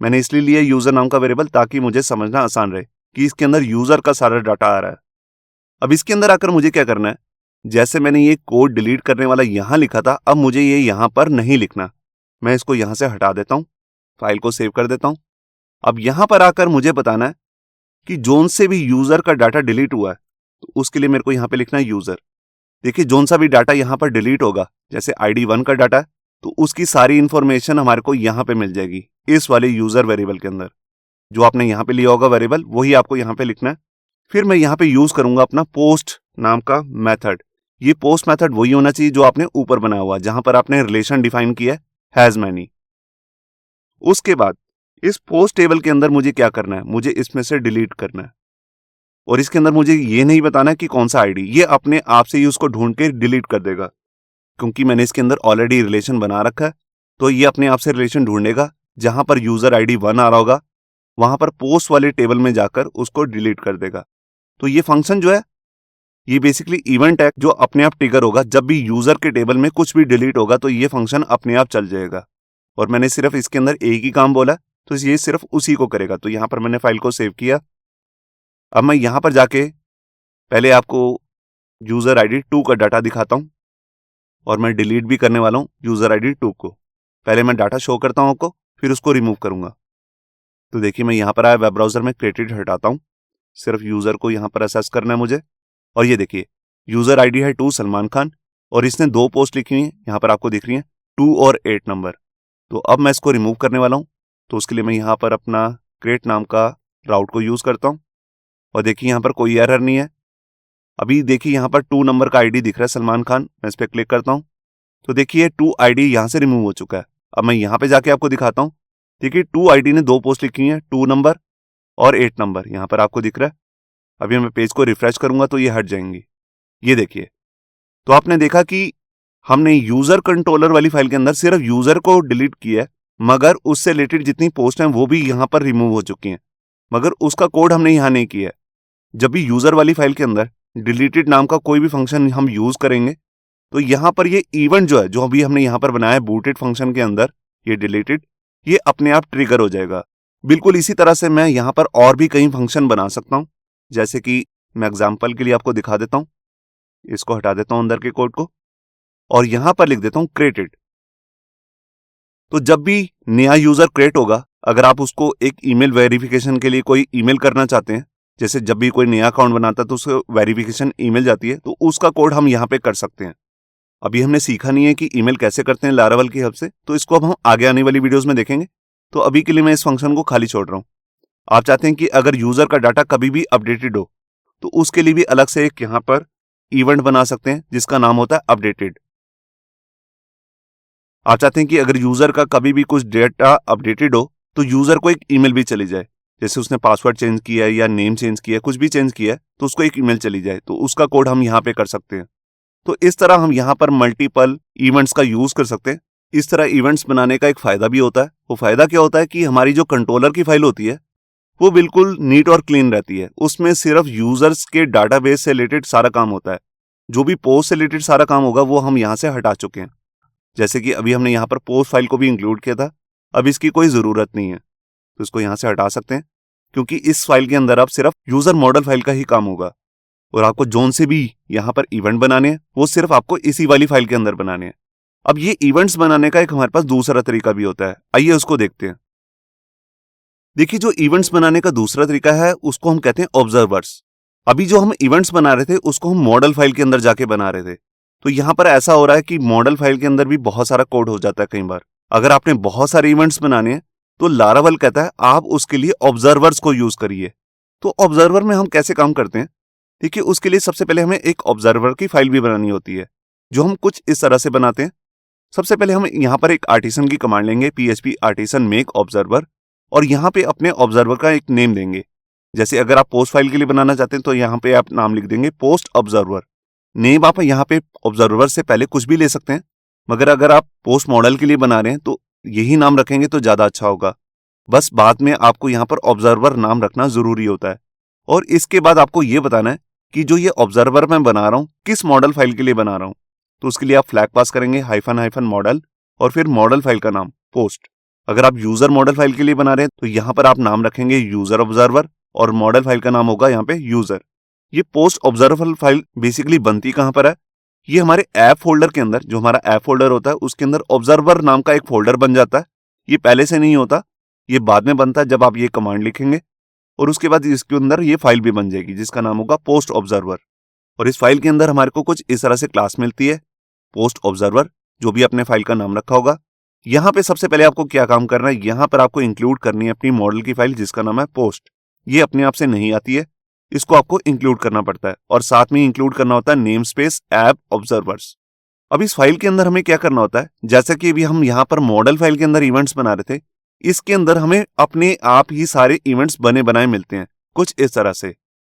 मैंने इसलिए लिया यूजर नाम का वेरिएबल ताकि मुझे समझना आसान रहे कि इसके अंदर यूजर का सारा डाटा आ रहा है। अब इसके अंदर आकर मुझे क्या करना है, जैसे मैंने ये कोड डिलीट करने वाला यहां लिखा था, अब मुझे ये यहां पर नहीं लिखना। मैं इसको यहां से हटा देता हूं, फाइल को सेव कर देता हूं। अब यहां पर आकर मुझे बताना है कि जोन से भी यूजर का डाटा डिलीट हुआ है, तो उसके लिए मेरे को यहां पे लिखना है यूजर। देखिए जोन सा भी डाटा यहां पर डिलीट होगा, जैसे आईडी 1 का डाटा है तो उसकी सारी इंफॉर्मेशन हमारे को यहां पे मिल जाएगी इस वाले यूजर वेरिएबल के अंदर। जो आपने यहां पे लिया होगा वेरिएबल वही आपको यहां पे लिखना है। फिर मैं यहां पे यूज करूंगा अपना पोस्ट नाम का मेथड। ये पोस्ट मेथड वही होना चाहिए जो आपने ऊपर बनाया हुआ, जहां पर आपने रिलेशन डिफाइन किया है हैज मैनी। उसके बाद इस पोस्ट टेबल के अंदर मुझे क्या करना है, मुझे इसमें से डिलीट करना है, और इसके अंदर मुझे ये नहीं बताना है कि कौन सा आईडी, ये अपने आप से ही उसको ढूंढ के डिलीट कर देगा। क्योंकि मैंने इसके अंदर ऑलरेडी रिलेशन बना रखा है तो ये अपने आप से रिलेशन ढूंढेगा जहां पर यूजर आईडी 1 आ रहा होगा वहां पर पोस्ट वाले टेबल में जाकर उसको डिलीट कर देगा। तो ये फंक्शन जो है ये बेसिकली इवेंट है जो अपने आप ट्रिगर होगा। जब भी यूजर के टेबल में कुछ भी डिलीट होगा तो ये फंक्शन अपने आप चल जाएगा। और मैंने सिर्फ इसके अंदर एक ही काम बोला तो ये सिर्फ उसी को करेगा। तो यहां पर मैंने फाइल को सेव किया। अब मैं यहां पर जाके पहले आपको यूजर आईडी 2 का डाटा दिखाता हूं और मैं डिलीट भी करने वाला हूं यूजर आईडी 2 को। पहले मैं डाटा शो करता हूं आपको, फिर उसको रिमूव करूंगा। तो देखिए मैं यहां पर आया, वेब ब्राउजर में क्रिएटेड हटाता हूं, सिर्फ यूजर को यहां पर असेस करना है मुझे। और ये देखिए यूजर आईडी है 2 सलमान खान और इसने 2 पोस्ट लिखी हुई है, यहां पर आपको दिख रही है 2 और 8 नंबर। तो अब मैं इसको रिमूव करने वाला हूं। तो उसके लिए मैं यहां पर अपना क्रिएट नाम का राउट को यूज करता हूं और देखिए यहां पर कोई एरर नहीं है। अभी देखिए यहां पर 2 नंबर का आईडी दिख रहा है सलमान खान, मैं इस पर क्लिक करता हूं तो देखिए 2 आईडी यहां से रिमूव हो चुका है। अब मैं यहां पे जाके आपको दिखाता हूं। देखिए 2 आईडी ने 2 पोस्ट लिखी है, 2 नंबर और 8 नंबर, यहां पर आपको दिख रहा है। अभी मैं पेज को रिफ्रेश करूंगा तो ये हट जाएंगी। ये देखिए, तो आपने देखा कि हमने यूजर कंट्रोलर वाली फाइल के अंदर सिर्फ यूजर को डिलीट किया है, मगर उससे रिलेटेड जितनी पोस्ट हैं वो भी यहां पर रिमूव हो चुकी हैं, मगर उसका कोड हमने यहां नहीं किया है। जब भी यूजर वाली फाइल के अंदर डिलीटेड नाम का कोई भी फंक्शन हम यूज करेंगे तो यहां पर ये इवेंट जो है, जो अभी हमने यहां पर बनाया है बूटेड फंक्शन के अंदर, ये डिलीटेड, ये अपने आप ट्रिगर हो जाएगा। बिल्कुल इसी तरह से मैं यहां पर और भी कई फंक्शन बना सकता हूं, जैसे कि मैं एग्जांपल के लिए आपको दिखा देता हूं। इसको हटा देता हूं अंदर के कोड को और यहां पर लिख देता हूं क्रिएटेड। तो जब भी नया यूजर क्रिएट होगा, अगर आप उसको एक ईमेल वेरिफिकेशन के लिए कोई ईमेल करना चाहते हैं, जैसे जब भी कोई नया अकाउंट बनाता है तो उसको वेरिफिकेशन ईमेल जाती है, तो उसका कोड हम यहां पे कर सकते हैं। अभी हमने सीखा नहीं है कि ईमेल कैसे करते हैं लारावल की हेल्प से, तो इसको अब हम आगे आने वाली वीडियोस में देखेंगे। तो अभी के लिए मैं इस फंक्शन को खाली छोड़ रहा हूं। आप चाहते हैं कि अगर यूजर का डाटा कभी भी अपडेटेड हो तो उसके लिए भी अलग से एक यहां पर इवेंट बना सकते हैं जिसका नाम होता है अपडेटेड। आप चाहते हैं कि अगर यूजर का कभी भी कुछ डेटा अपडेटेड हो तो यूजर को एक ईमेल भी चली जाए, जैसे उसने पासवर्ड चेंज किया है या नेम चेंज किया है, कुछ भी चेंज किया है तो उसको एक ईमेल चली जाए, तो उसका कोड हम यहां पे कर सकते हैं। तो इस तरह हम यहां पर मल्टीपल इवेंट्स का यूज कर सकते हैं। इस तरह इवेंट्स बनाने का एक फायदा भी होता है। वो फायदा क्या होता है कि हमारी जो कंट्रोलर की फाइल होती है वो बिल्कुल नीट और क्लीन रहती है। उसमें सिर्फ यूजर्स के डाटाबेस से रिलेटेड सारा काम होता है। जो भी पोस्ट से रिलेटेड सारा काम होगा वो हम यहां से हटा चुके हैं। जैसे कि अभी हमने यहाँ पर पोस्ट फाइल को भी इंक्लूड किया था, अब इसकी कोई जरूरत नहीं है, तो इसको यहां से हटा सकते हैं, क्योंकि इस फाइल के अंदर अब सिर्फ यूजर मॉडल फाइल का ही काम होगा। और आपको जोन से भी यहां पर इवेंट बनाने हैं वो सिर्फ आपको इसी वाली फाइल के अंदर बनाने हैं। अब ये इवेंट्स बनाने का एक हमारे पास दूसरा तरीका भी होता है, आइए उसको देखते हैं। देखिए जो इवेंट्स बनाने का दूसरा तरीका है उसको हम कहते हैं ऑब्जर्वर्स। अभी जो हम इवेंट्स बना रहे थे उसको हम मॉडल फाइल के अंदर जाके बना रहे थे, तो यहां पर ऐसा हो रहा है कि मॉडल फाइल के अंदर भी बहुत सारा कोड हो जाता है। कई बार अगर आपने बहुत सारे इवेंट्स बनाने हैं तो लारावल कहता है आप उसके लिए ऑब्जर्वर्स को यूज करिए। तो ऑब्जर्वर में हम कैसे काम करते हैं, देखिए उसके लिए सबसे पहले हमें एक ऑब्जर्वर की फाइल भी बनानी होती है, जो हम कुछ इस तरह से बनाते हैं। सबसे पहले हम यहां पर एक आर्टिसन की कमांड लेंगे, php आर्टिसन मेक ऑब्जर्वर, और यहां पे अपने ऑब्जर्वर का एक नेम देंगे। जैसे अगर आप पोस्ट फाइल के लिए बनाना चाहते हैं तो यहां पे आप नाम लिख देंगे पोस्ट ऑब्जर्वर। नेम आप यहां पे ऑब्जर्वर से पहले कुछ भी ले सकते हैं, मगर अगर आप पोस्ट मॉडल के लिए बना रहे हैं तो यही नाम रखेंगे तो ज्यादा अच्छा होगा। बस बाद में आपको यहां पर ऑब्जर्वर नाम रखना जरूरी होता है। और इसके बाद आपको यह बताना है कि जो ये ऑब्जर्वर मैं बना रहा हूं किस मॉडल फाइल के लिए बना रहा हूं। तो उसके लिए आप फ्लैग पास करेंगे हाइफन मॉडल और फिर मॉडल फाइल का नाम पोस्ट। अगर आप यूजर मॉडल फाइल के लिए बना रहे हैं तो यहां पर आप नाम रखेंगे यूजर ऑब्जर्वर और मॉडल फाइल का नाम होगा यहाँ पे यूजर। ये पोस्ट ऑब्जर्वर फाइल बेसिकली बनती कहां पर है, ये हमारे ऐप फोल्डर के अंदर, जो हमारा ऐप फोल्डर होता है उसके अंदर ऑब्जर्वर नाम का एक फोल्डर बन जाता है। ये पहले से नहीं होता, ये बाद में बनता है जब आप ये कमांड लिखेंगे, और उसके बाद इसके अंदर ये फाइल भी बन जाएगी जिसका नाम होगा पोस्ट ऑब्जर्वर। और इस फाइल के अंदर हमारे को कुछ इस तरह से क्लास मिलती है पोस्ट ऑब्जर्वर, जो भी अपने फाइल का नाम रखा होगा। यहाँ पे सबसे पहले आपको क्या काम करना है, यहाँ पर आपको इंक्लूड करनी है अपनी मॉडल की फाइल जिसका नाम है पोस्ट। ये अपने आप से नहीं आती है, इसको आपको इंक्लूड करना पड़ता है, और साथ में इंक्लूड करना होता है नेम स्पेस ऐप ऑब्जर्वर्स। अब इस फाइल के अंदर हमें क्या करना होता है, जैसा कि अभी हम यहाँ पर मॉडल फाइल के अंदर इवेंट्स बना रहे थे, इसके अंदर हमें अपने आप ही सारे इवेंट्स बने बनाए मिलते हैं कुछ इस तरह से।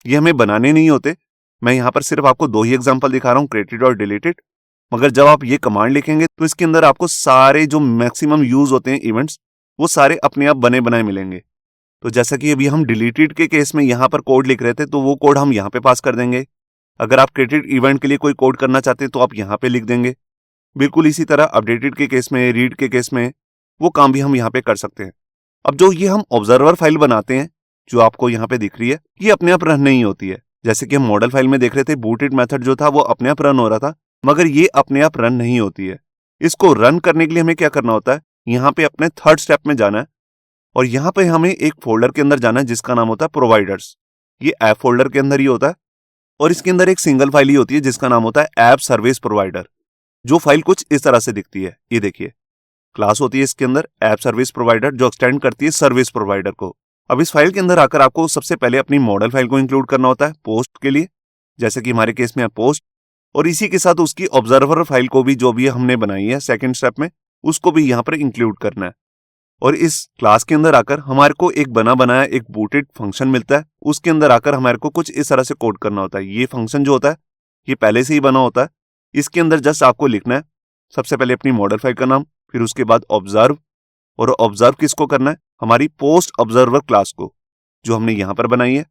ये हमें बनाने नहीं होते। मैं यहाँ पर सिर्फ आपको 2 ही एग्जांपल दिखा रहा हूँ, क्रिएटेड और डिलीटेड। मगर जब आप ये कमांड लिखेंगे तो इसके अंदर आपको सारे जो मैक्सिमम यूज होते हैं इवेंट्स वो सारे अपने आप बने बनाए मिलेंगे। तो जैसा कि अभी हम डिलीटेड के केस में यहाँ पर कोड लिख रहे थे, तो वो कोड हम यहाँ पे पास कर देंगे। अगर आप क्रिएटेड इवेंट के लिए कोई कोड करना चाहते हैं तो आप यहाँ पे लिख देंगे। बिल्कुल इसी तरह अपडेटेड के केस में, रीड के केस में वो काम भी हम यहाँ पे कर सकते हैं। अब जो ये हम ऑब्जर्वर फाइल बनाते हैं, जो आपको यहाँ पे दिख रही है, ये अपने आप रन नहीं होती है। जैसे कि हम मॉडल फाइल में देख रहे थे, बूटेड मेथड जो था वो अपने आप रन हो रहा था, मगर ये अपने आप रन नहीं होती है। इसको रन करने के लिए हमें क्या करना होता है, यहाँ पे अपने थर्ड स्टेप में जाना है और यहाँ पे हमें एक फोल्डर के अंदर जाना है जिसका नाम होता है प्रोवाइडर्स। ये ऐप फोल्डर के अंदर ही होता है और इसके अंदर एक सिंगल फाइल ही होती है जिसका नाम होता है ऐप सर्विस प्रोवाइडर। जो फाइल कुछ इस तरह से दिखती है, ये देखिए, क्लास होती है इसके अंदर ऐप सर्विस प्रोवाइडर जो एक्सटेंड करती है सर्विस प्रोवाइडर को। अब इस फाइल के अंदर आकर आपको सबसे पहले अपनी मॉडल फाइल को इंक्लूड करना होता है पोस्ट के लिए, जैसे कि हमारे केस में है पोस्ट, और इसी के साथ उसकी ऑब्जर्वर फाइल को भी जो भी हमने बनाई है सेकंड स्टेप में, उसको भी यहाँ पर इंक्लूड करना है। और इस क्लास के अंदर आकर हमारे को एक बना बनाया एक बूटेड फंक्शन मिलता है, उसके अंदर आकर हमारे को कुछ इस तरह से कोड करना होता है। ये फंक्शन जो होता है ये पहले से ही बना होता है, इसके अंदर जस्ट आपको लिखना है सबसे पहले अपनी मॉडल फाइल का नाम, फिर उसके बाद ऑब्जर्व, और ऑब्जर्व किसको करना है, हमारी पोस्ट ऑब्जर्वर क्लास को जो हमने यहाँ पर बनाई है।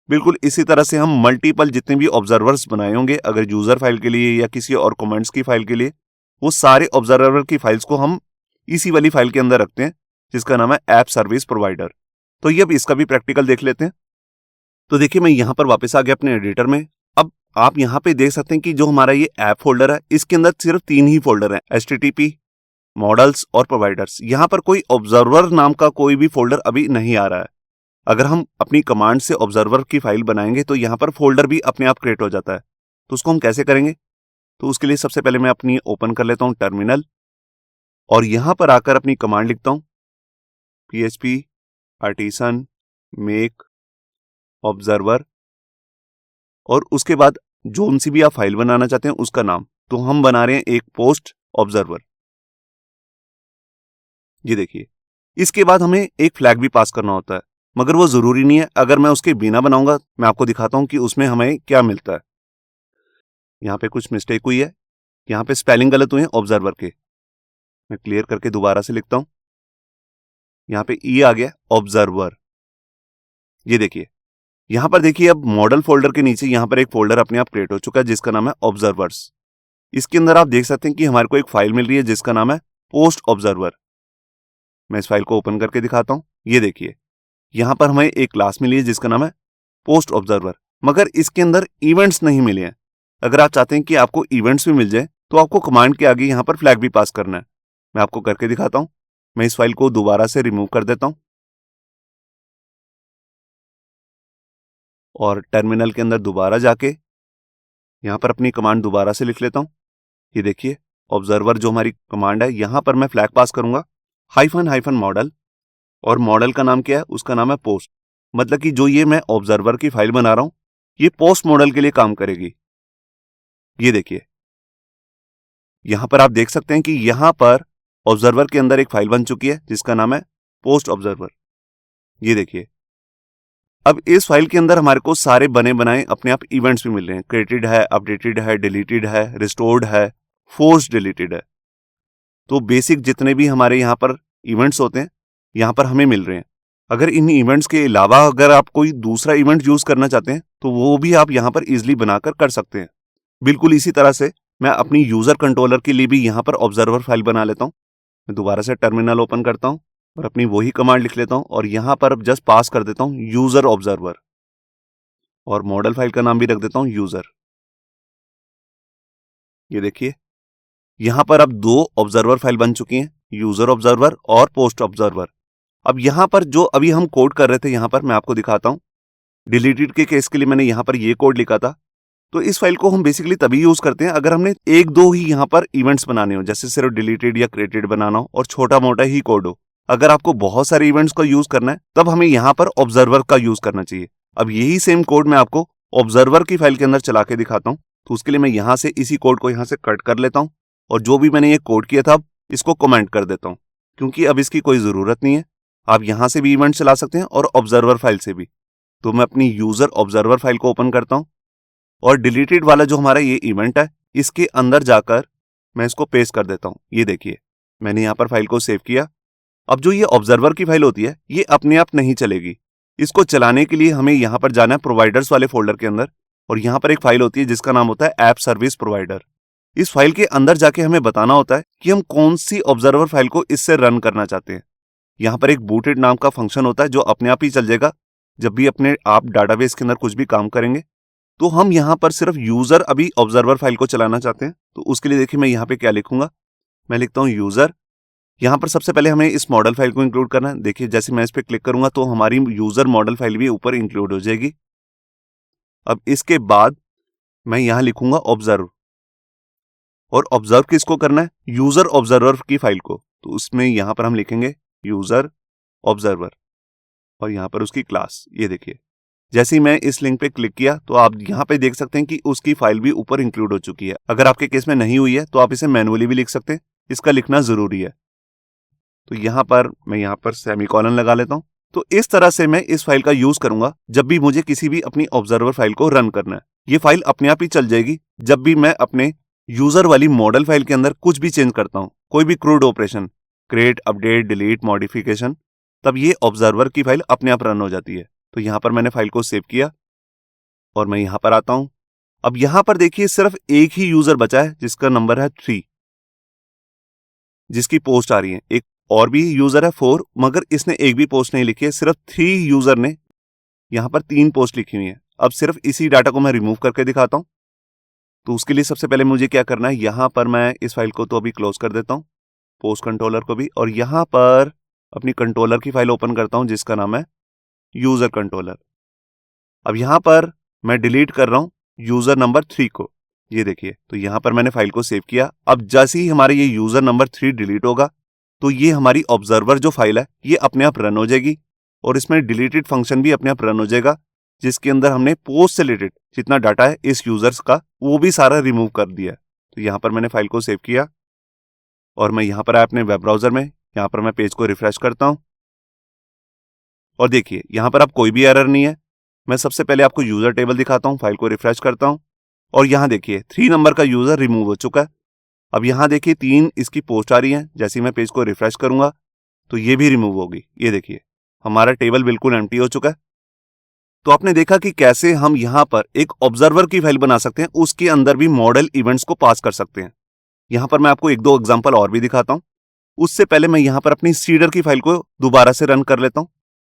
बिल्कुल इसी तरह से हम मल्टीपल जितने भी ऑब्जर्वर्स बनाए होंगे, अगर यूजर फाइल के लिए या किसी और कमेंट्स की फाइल के लिए, वो सारे ऑब्जर्वर की फाइल्स को हम इसी वाली फाइल के अंदर रखते हैं जिसका नाम है ऐप सर्विस प्रोवाइडर। तो ये अब इसका भी प्रैक्टिकल देख लेते हैं। तो देखिए मैं यहाँ पर वापस आ गया अपने एडिटर में। अब आप यहाँ पे देख सकते हैं कि जो हमारा ये ऐप फोल्डर है इसके अंदर सिर्फ 3 ही फोल्डर हैं, HTTP, मॉडल्स और प्रोवाइडर्स। यहाँ पर कोई ऑब्जर्वर नाम का कोई भी फोल्डर अभी नहीं आ रहा है। अगर हम अपनी कमांड से ऑब्जर्वर की फाइल बनाएंगे तो यहाँ पर फोल्डर भी अपने आप क्रिएट हो जाता है। तो उसको हम कैसे करेंगे, तो उसके लिए सबसे पहले मैं अपनी ओपन कर लेता हूँ टर्मिनल और यहाँ पर आकर अपनी कमांड लिखता हूँ php artisan make ऑब्जर्वर, और उसके बाद जो सी भी आप फाइल बनाना चाहते हैं उसका नाम। तो हम बना रहे हैं एक पोस्ट ऑब्जर्वर, ये देखिए। इसके बाद हमें एक फ्लैग भी पास करना होता है, मगर वो जरूरी नहीं है। अगर मैं उसके बिना बनाऊंगा, मैं आपको दिखाता हूं कि उसमें हमें क्या मिलता है। यहाँ पे कुछ मिस्टेक हुई है, यहाँ पे स्पेलिंग गलत हुए हैं ऑब्जर्वर के, मैं क्लियर करके दोबारा से लिखता हूं। यहाँ पे ई आ गया ऑब्जर्वर, ये देखिए। यहाँ पर देखिए अब मॉडल फोल्डर के नीचे यहाँ पर एक फोल्डर अपने आप क्रिएट हो चुका है जिसका नाम है ऑब्जर्वर्स। इसके अंदर आप देख सकते हैं कि हमारे को एक फाइल मिल रही है जिसका नाम है पोस्ट ऑब्जर्वर। मैं इस फाइल को ओपन करके दिखाता हूं, ये देखिए। यहाँ पर हमें एक क्लास मिली है जिसका नाम है पोस्ट ऑब्जर्वर, मगर इसके अंदर इवेंट्स नहीं मिले हैं। अगर आप चाहते हैं कि आपको इवेंट्स भी मिल जाए तो आपको कमांड के आगे यहाँ पर फ्लैग भी पास करना है। मैं आपको करके दिखाता हूं। मैं इस फाइल को दोबारा से रिमूव कर देता हूं और टर्मिनल के अंदर दोबारा जाके यहाँ पर अपनी कमांड दोबारा से लिख लेता हूं। ये देखिए ऑब्जर्वर जो हमारी कमांड है, यहाँ पर मैं फ्लैग पास करूंगा हाइफन मॉडल, और मॉडल का नाम क्या है, उसका नाम है पोस्ट। मतलब कि जो ये मैं ऑब्जर्वर की फाइल बना रहा हूं ये पोस्ट मॉडल के लिए काम करेगी। ये देखिए यहां पर आप देख सकते हैं कि यहां पर ऑब्जर्वर के अंदर एक फाइल बन चुकी है जिसका नाम है पोस्ट ऑब्जर्वर। ये देखिए अब इस फाइल के अंदर हमारे को सारे बने बनाए अपने आप इवेंट्स भी मिल रहे हैं। क्रिएटेड है, अपडेटेड है, डिलीटेड है, रिस्टोर्ड है, फोर्स डिलीटेड है। तो बेसिक जितने भी हमारे यहाँ पर इवेंट्स होते हैं यहाँ पर हमें मिल रहे हैं। अगर इन इवेंट्स के अलावा अगर आप कोई दूसरा इवेंट यूज करना चाहते हैं तो वो भी आप यहाँ पर इजिली बनाकर कर सकते हैं। बिल्कुल इसी तरह से मैं अपनी यूजर कंट्रोलर के लिए भी यहाँ पर ऑब्जर्वर फाइल बना लेता हूँ। मैं दोबारा से टर्मिनल ओपन करता हूँ और अपनी वही कमांड लिख लेता हूँ और यहाँ पर अब जस्ट पास कर देता हूँ यूजर ऑब्जर्वर, और मॉडल फाइल का नाम भी रख देता हूँ यूजर। ये देखिए यहाँ पर अब 2 ऑब्जर्वर फाइल बन चुकी हैं, यूजर ऑब्जर्वर और पोस्ट ऑब्जर्वर। अब यहाँ पर जो अभी हम कोड कर रहे थे यहाँ पर मैं आपको दिखाता हूँ। डिलीटेड के केस के लिए मैंने यहाँ पर ये कोड लिखा था। तो इस फाइल को हम बेसिकली तभी यूज करते हैं अगर हमने 1-2 ही यहाँ पर इवेंट्स बनाने हो, जैसे सिर्फ डिलीटेड या क्रिएटेड बनाना हो और छोटा मोटा ही कोड हो। अगर आपको बहुत सारे इवेंट्स का यूज करना है तब हमें यहाँ पर ऑब्जर्वर का यूज करना चाहिए। अब यही सेम कोड मैं आपको ऑब्जर्वर की फाइल के अंदर चला के दिखाता हूँ। तो उसके लिए मैं यहाँ से इसी कोड को यहाँ से कट कर लेता हूँ और जो भी मैंने ये कोड किया था इसको कमेंट कर देता हूँ, क्योंकि अब इसकी कोई जरूरत नहीं है। आप यहाँ से भी इवेंट चला सकते हैं और ऑब्जर्वर फाइल से भी। तो मैं अपनी यूजर ऑब्जर्वर फाइल को ओपन करता हूँ और डिलीटेड वाला जो हमारा ये इवेंट है इसके अंदर जाकर मैं इसको पेस्ट कर देता हूँ। ये देखिए मैंने यहाँ पर फाइल को सेव किया अब जो ये ऑब्जर्वर की फाइल होती है ये अपने आप नहीं चलेगी, इसको चलाने के लिए हमें यहाँ पर जाना है प्रोवाइडर्स वाले फोल्डर के अंदर, और यहाँ पर एक फाइल होती है जिसका नाम होता है ऐप सर्विस प्रोवाइडर। इस फाइल के अंदर जाके हमें बताना होता है कि हम कौन सी ऑब्जर्वर फाइल को इससे रन करना चाहते हैं। यहाँ पर एक बूटेड नाम का फंक्शन होता है जो अपने आप ही चल जाएगा जब भी अपने आप डाटाबेस के अंदर कुछ भी काम करेंगे। तो हम यहाँ पर सिर्फ यूजर अभी ऑब्जर्वर फाइल को चलाना चाहते हैं, तो उसके लिए देखिए मैं यहाँ पे क्या लिखूंगा, मैं लिखता हूँ यूजर। यहाँ पर सबसे पहले हमें इस मॉडल फाइल को इंक्लूड करना है। देखिए जैसे मैं इस पर क्लिक करूंगा तो हमारी यूजर मॉडल फाइल भी ऊपर इंक्लूड हो जाएगी। अब इसके बाद मैं यहाँ लिखूंगा ऑब्जर्व, और ऑब्जर्व किसको करना है, यूजर ऑब्जर्वर की फाइल को। तो उसमें यहाँ पर हम लिखेंगे यूजर ऑब्जर्वर और यहाँ पर उसकी क्लास। ये देखिए जैसे ही मैं इस लिंक पे क्लिक किया तो आप यहाँ पे देख सकते हैं कि उसकी फाइल भी ऊपर इंक्लूड हो चुकी है। अगर आपके केस में नहीं हुई है तो आप इसे मैनुअली भी लिख सकते हैं, इसका लिखना जरूरी है। तो यहाँ पर सेमीकोलन लगा लेता हूँ। तो इस तरह से मैं इस फाइल का यूज करूंगा जब भी मुझे किसी भी अपनी ऑब्जर्वर फाइल को रन करना है। ये फाइल अपने आप ही चल जाएगी जब भी मैं अपने यूजर वाली मॉडल फाइल के अंदर कुछ भी चेंज करता हूं, कोई भी crude operation, create, update, delete, modification, तब ये ऑब्जर्वर की फाइल अपने आप रन हो जाती है। तो यहां पर मैंने फाइल को सेव किया और मैं यहां पर आता हूं। अब यहां पर देखिए सिर्फ एक ही यूजर बचा है जिसका नंबर है 3, जिसकी पोस्ट आ रही है। एक और भी यूजर है 4, मगर इसने एक भी पोस्ट नहीं लिखी है। सिर्फ 3 यूजर ने यहां पर 3 पोस्ट लिखी हुई है। अब सिर्फ इसी डाटा को मैं रिमूव करके दिखाता हूं। तो उसके लिए सबसे पहले मुझे क्या करना है, यहां पर मैं इस फाइल को तो अभी क्लोज कर देता हूं, पोस्ट कंट्रोलर को भी, और यहां पर अपनी कंट्रोलर की फाइल ओपन करता हूं जिसका नाम है यूजर कंट्रोलर। अब यहां पर मैं डिलीट कर रहा हूं यूजर नंबर 3 को। ये देखिए तो यहां पर मैंने फाइल को सेव किया। अब जैसे ही हमारे ये यूजर नंबर 3 डिलीट होगा तो ये हमारी ऑब्जर्वर जो फाइल है ये अपने आप रन हो जाएगी, और इसमें डिलीटेड फंक्शन भी अपने आप रन हो जाएगा, जिसके अंदर हमने पोस्ट से रिलेटेड जितना डाटा है इस यूजर्स का वो भी सारा रिमूव कर दिया। तो यहां पर मैंने फाइल को सेव किया और मैं यहां पर आया अपने वेब ब्राउजर में, यहां पर मैं पेज को रिफ्रेश करता हूं और देखिए यहां पर अब कोई भी एरर नहीं है। मैं सबसे पहले आपको यूजर टेबल दिखाता हूं, फाइल को रिफ्रेश करता हूं और यहां देखिए 3 नंबर का यूजर रिमूव हो चुका है। अब यहां देखिए 3 इसकी पोस्ट आ रही है। जैसे ही मैं पेज को रिफ्रेश करूंगा तो ये भी रिमूव होगी। ये देखिए हमारा टेबल बिल्कुल एम्प्टी हो चुका है। तो आपने देखा कि कैसे हम यहां पर एक ऑब्जर्वर की फाइल बना सकते हैं, उसके अंदर भी मॉडल इवेंट्स को पास कर सकते हैं। यहां पर मैं आपको 1-2 एग्जांपल और भी दिखाता हूं। उससे पहले मैं यहां पर अपनी सीडर की फाइल को दोबारा से रन कर लेता हूं।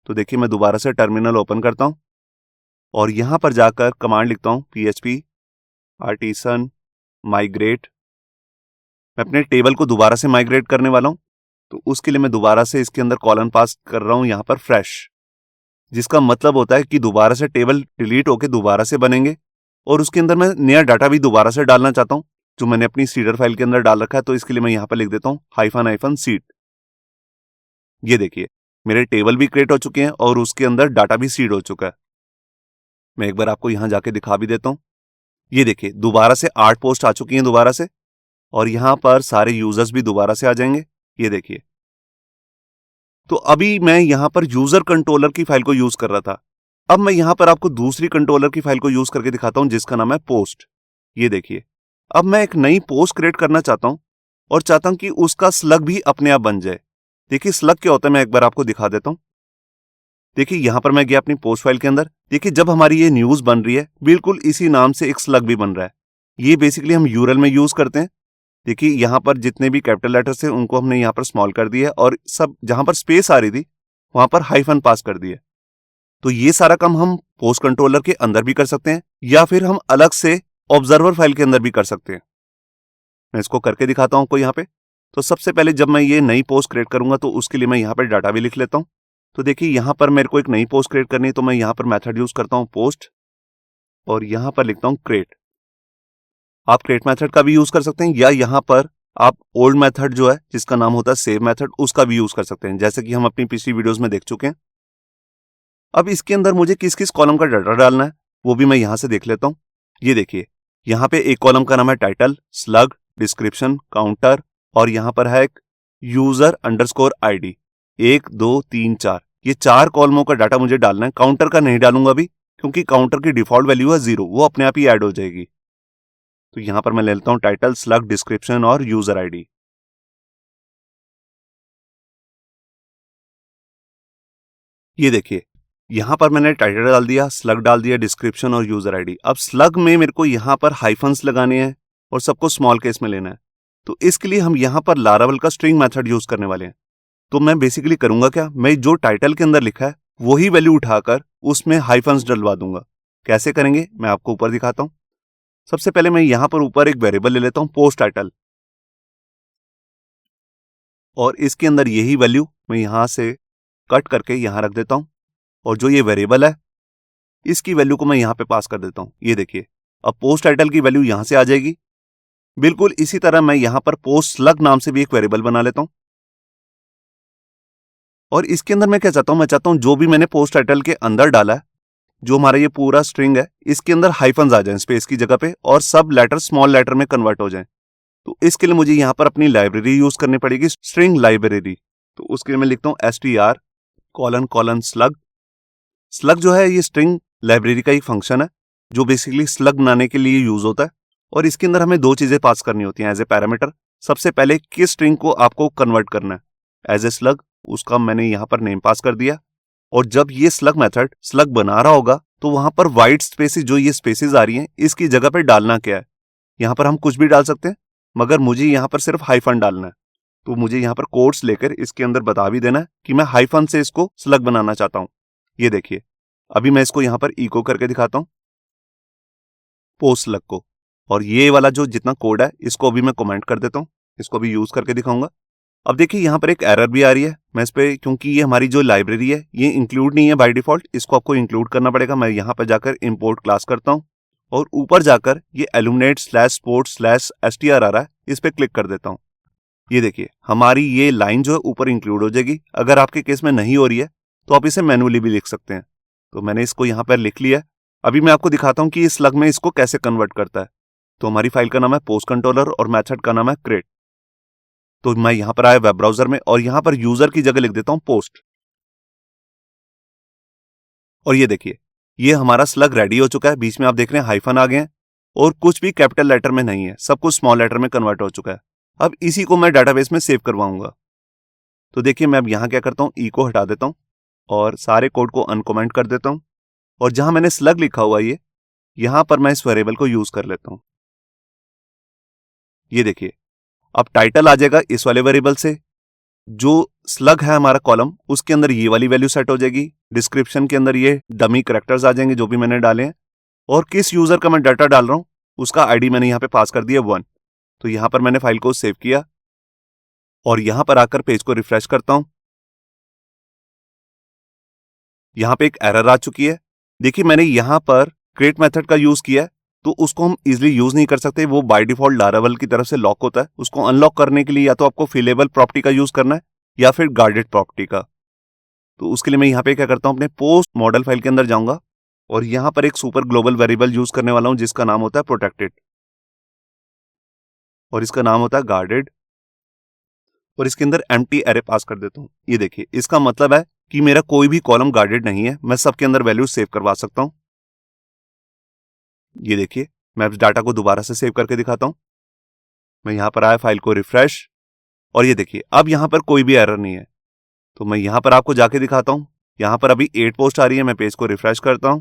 तो देखिए मैं दोबारा से टर्मिनल ओपन करता हूं और यहां पर जाकर कमांड लिखता हूं php artisan migrate। मैं अपने टेबल को दोबारा से माइग्रेट करने वाला हूं, तो उसके लिए मैं दोबारा से इसके अंदर कॉलन पास कर रहा हूं यहां पर फ्रेश, जिसका मतलब होता है कि दोबारा से टेबल डिलीट होकर दोबारा से बनेंगे और उसके अंदर मैं नया डाटा भी दोबारा से डालना चाहता हूं जो मैंने अपनी सीडर फाइल के अंदर डाल रखा है। तो इसके लिए मैं यहां पर लिख देता हूं -सीड। ये देखिए मेरे टेबल भी क्रिएट हो चुके हैं और उसके अंदर डाटा भी सीड हो चुका है। मैं एक बार आपको यहां जाके दिखा भी देता हूं। ये देखिए दोबारा से 8 पोस्ट आ चुकी हैं दोबारा से, और यहां पर सारे यूजर्स भी दोबारा से आ जाएंगे। ये देखिए तो अभी मैं यहां पर यूजर कंट्रोलर की फाइल को यूज कर रहा था। अब मैं यहां पर आपको दूसरी कंट्रोलर की फाइल को यूज करके दिखाता हूं जिसका नाम है पोस्ट। ये देखिए अब मैं एक नई पोस्ट क्रिएट करना चाहता हूं और चाहता हूं कि उसका स्लग भी अपने आप बन जाए। देखिए स्लग क्या होता है मैं एक बार आपको दिखा देता हूं। देखिए यहां पर मैं गया अपनी पोस्ट फाइल के अंदर। देखिए जब हमारी ये न्यूज बन रही है बिल्कुल इसी नाम से एक स्लग भी बन रहा है। ये बेसिकली हम यूआरएल में यूज करते हैं। देखिए यहां पर जितने भी कैपिटल लेटर्स थे उनको हमने यहां पर स्मॉल कर दिया और सब जहां पर स्पेस आ रही थी वहां पर हाइफन पास कर दिया। तो ये सारा काम हम पोस्ट कंट्रोलर के अंदर भी कर सकते हैं या फिर हम अलग से ऑब्जर्वर फाइल के अंदर भी कर सकते हैं। मैं इसको करके दिखाता हूं आपको यहाँ पे। तो सबसे पहले जब मैं ये नई पोस्ट क्रिएट करूंगा तो उसके लिए मैं यहाँ पर डाटा भी लिख लेता हूं। तो देखिए यहां पर मेरे को एक नई पोस्ट क्रिएट करनी है, तो मैं यहां पर मेथड यूज करता हूं पोस्ट और यहां पर लिखता हूं क्रिएट। आप क्रिएट मेथड का भी यूज कर सकते हैं या यहां पर आप ओल्ड मेथड जो है जिसका नाम होता है सेव मेथड उसका भी यूज कर सकते हैं, जैसे कि हम अपनी पिछली वीडियोस में देख चुके हैं। अब इसके अंदर मुझे किस किस कॉलम का डाटा डालना है वो भी मैं यहां से देख लेता हूं। ये देखिए यहां पे एक कॉलम का नाम है टाइटल, स्लग, डिस्क्रिप्शन, काउंटर, और यहां पर है एक यूजर अंडरस्कोर आईडी 1 2 3 4। ये 4 कॉलमों का डाटा मुझे डालना है। काउंटर का नहीं डालूंगा अभी क्योंकि काउंटर की डिफॉल्ट वैल्यू है 0, वो अपने आप ही ऐड हो जाएगी। तो यहां पर मैं ले लेता हूं टाइटल, स्लग, डिस्क्रिप्शन और यूजर आईडी। ये देखिए, यहाँ पर मैंने टाइटल डाल दिया, स्लग डाल दिया, डिस्क्रिप्शन और यूजर आईडी। अब स्लग में मेरे को यहाँ पर हाइफन्स लगाने हैं और सबको स्मॉल केस में लेना है। तो इसके लिए हम यहाँ पर लारावल का स्ट्रिंग मेथड यूज करने वाले हैं। तो मैं बेसिकली करूंगा क्या, मैं जो टाइटल के अंदर लिखा है वही वैल्यू उठाकर उसमें हाइफन्स डलवा दूंगा। कैसे करेंगे मैं आपको ऊपर दिखाता हूं। सबसे पहले मैं यहाँ पर ऊपर एक वेरिएबल ले लेता हूं, पोस्ट टाइटल, और इसके अंदर यही वैल्यू मैं यहां से कट करके यहां रख देता हूं, और जो ये वेरिएबल है इसकी वैल्यू को मैं यहां पे पास कर देता हूं। ये देखिए, अब पोस्ट टाइटल की वैल्यू यहां से आ जाएगी। बिल्कुल इसी तरह मैं यहां पर पोस्ट स्लग नाम से भी एक वेरिएबल बना लेता हूं, और इसके अंदर मैं क्या चाहता हूं, मैं चाहता हूं जो भी मैंने पोस्ट टाइटल के अंदर डाला है, जो हमारा ये पूरा स्ट्रिंग है, इसके अंदर हाइफन्स आ जाएं स्पेस की जगह पे, और सब लेटर स्मॉल लेटर में कन्वर्ट हो जाएं। तो इसके लिए मुझे यहां पर अपनी लाइब्रेरी यूज करनी पड़ेगी, स्ट्रिंग लाइब्रेरी। तो उसके लिए मैं लिखता हूं str::: स्लग। स्लग जो है ये स्ट्रिंग लाइब्रेरी का एक फंक्शन है जो बेसिकली स्लग बनाने के लिए यूज होता है, और इसके अंदर हमें दो चीजें पास करनी होती हैं एज ए पैरामीटर। सबसे पहले किस स्ट्रिंग को आपको कन्वर्ट करना है, एज ए स्लग, उसका मैंने यहां पर नेम पास कर दिया। और जब ये स्लग मेथड स्लग बना रहा होगा तो वहां पर वाइट स्पेसेस, जो ये स्पेसेस आ रही हैं, इसकी जगह पर डालना क्या है। यहां पर हम कुछ भी डाल सकते हैं, मगर मुझे यहां पर सिर्फ हाइफन डालना है। तो मुझे यहां पर कोट्स लेकर इसके अंदर बता भी देना है कि मैं हाइफन से इसको स्लग बनाना चाहता हूं। ये देखिए, अभी मैं इसको यहां पर इको करके दिखाता हूं, पोस्ट स्लग को, और ये वाला जो जितना कोड है इसको अभी मैं कमेंट कर देता हूं, इसको भी यूज करके दिखाऊंगा। अब देखिए यहां पर एक एरर भी आ रही है, मैं इस पे, क्योंकि ये हमारी जो लाइब्रेरी है ये इंक्लूड नहीं है बाय डिफॉल्ट, इसको आपको इंक्लूड करना पड़ेगा। मैं यहां पर जाकर इंपोर्ट क्लास करता हूं, और ऊपर जाकर ये illuminate/sports/str आ रहा है, इस पे क्लिक कर देता हूं। ये देखिए, हमारी ये लाइन जो है ऊपर इंक्लूड हो जाएगी। अगर आपके केस में नहीं हो रही है तो आप इसे मैनुअली भी लिख सकते हैं। तो मैंने इसको यहां पर लिख लिया है। अभी मैं आपको दिखाता हूं कि इस स्लग में इसको कैसे कन्वर्ट करता है। तो हमारी फाइल का नाम है पोस्ट कंट्रोलर और मेथड का नाम है क्रिएट। तो मैं यहां पर आया वेब ब्राउजर में, और यहां पर यूजर की जगह लिख देता हूं पोस्ट, और ये देखिए ये हमारा स्लग रेडी हो चुका है। बीच में आप देख रहे हैं हाइफन आ गए हैं, और कुछ भी कैपिटल लेटर में नहीं है, सब कुछ स्मॉल लेटर में कन्वर्ट हो चुका है। अब इसी को मैं डाटाबेस में सेव करवाऊंगा। तो देखिए मैं अब यहां क्या करता हूं, ई को हटा देता हूं और सारे कोड को अनकमेंट कर देता हूं, और जहां मैंने स्लग लिखा हुआ ये, यहां पर मैं इस वेरिएबल को यूज कर लेता हूं। ये देखिए, अब टाइटल आ जाएगा इस वाले वेरिएबल से, जो स्लग है हमारा कॉलम, उसके अंदर ये वाली वैल्यू सेट हो जाएगी। डिस्क्रिप्शन के अंदर ये डमी करैक्टर्स आ जाएंगे जो भी मैंने डाले हैं, और किस यूजर का मैं डाटा डाल रहा हूं उसका आईडी मैंने यहां पे पास कर दिया 1। तो यहां पर मैंने फाइल को सेव किया, और यहां पर आकर पेज को रिफ्रेश करता हूं। यहां पे एक एरर आ चुकी है। देखिए मैंने यहां पर क्रिएट मेथड का यूज किया है, तो उसको हम इजीली यूज नहीं कर सकते, वो बाय डिफॉल्ट लारावल की तरफ से लॉक होता है। उसको अनलॉक करने के लिए या तो आपको फिलेबल प्रॉपर्टी का यूज करना है या फिर गार्डेड प्रॉपर्टी का। तो उसके लिए मैं यहां पे क्या करता हूं, अपने पोस्ट मॉडल फाइल के अंदर जाऊंगा, और यहां पर एक सुपर ग्लोबल वेरिएबल यूज करने वाला हूं जिसका नाम होता है प्रोटेक्टेड, और इसका नाम होता है गार्डेड, और इसके अंदर एम्प्टी एरे पास कर देता हूं। ये देखिए, इसका मतलब है कि मेरा कोई भी कॉलम गार्डेड नहीं है, मैं सबके अंदर वैल्यू सेव करवा सकता हूं। ये देखिए, मैं इस डाटा को दोबारा से सेव करके दिखाता हूं। मैं यहां पर आया, फाइल को रिफ्रेश, और ये देखिए अब यहां पर कोई भी एरर नहीं है। तो मैं यहां पर आपको जाके दिखाता हूं। यहां पर अभी 8 पोस्ट आ रही है, मैं पेज को रिफ्रेश करता हूं,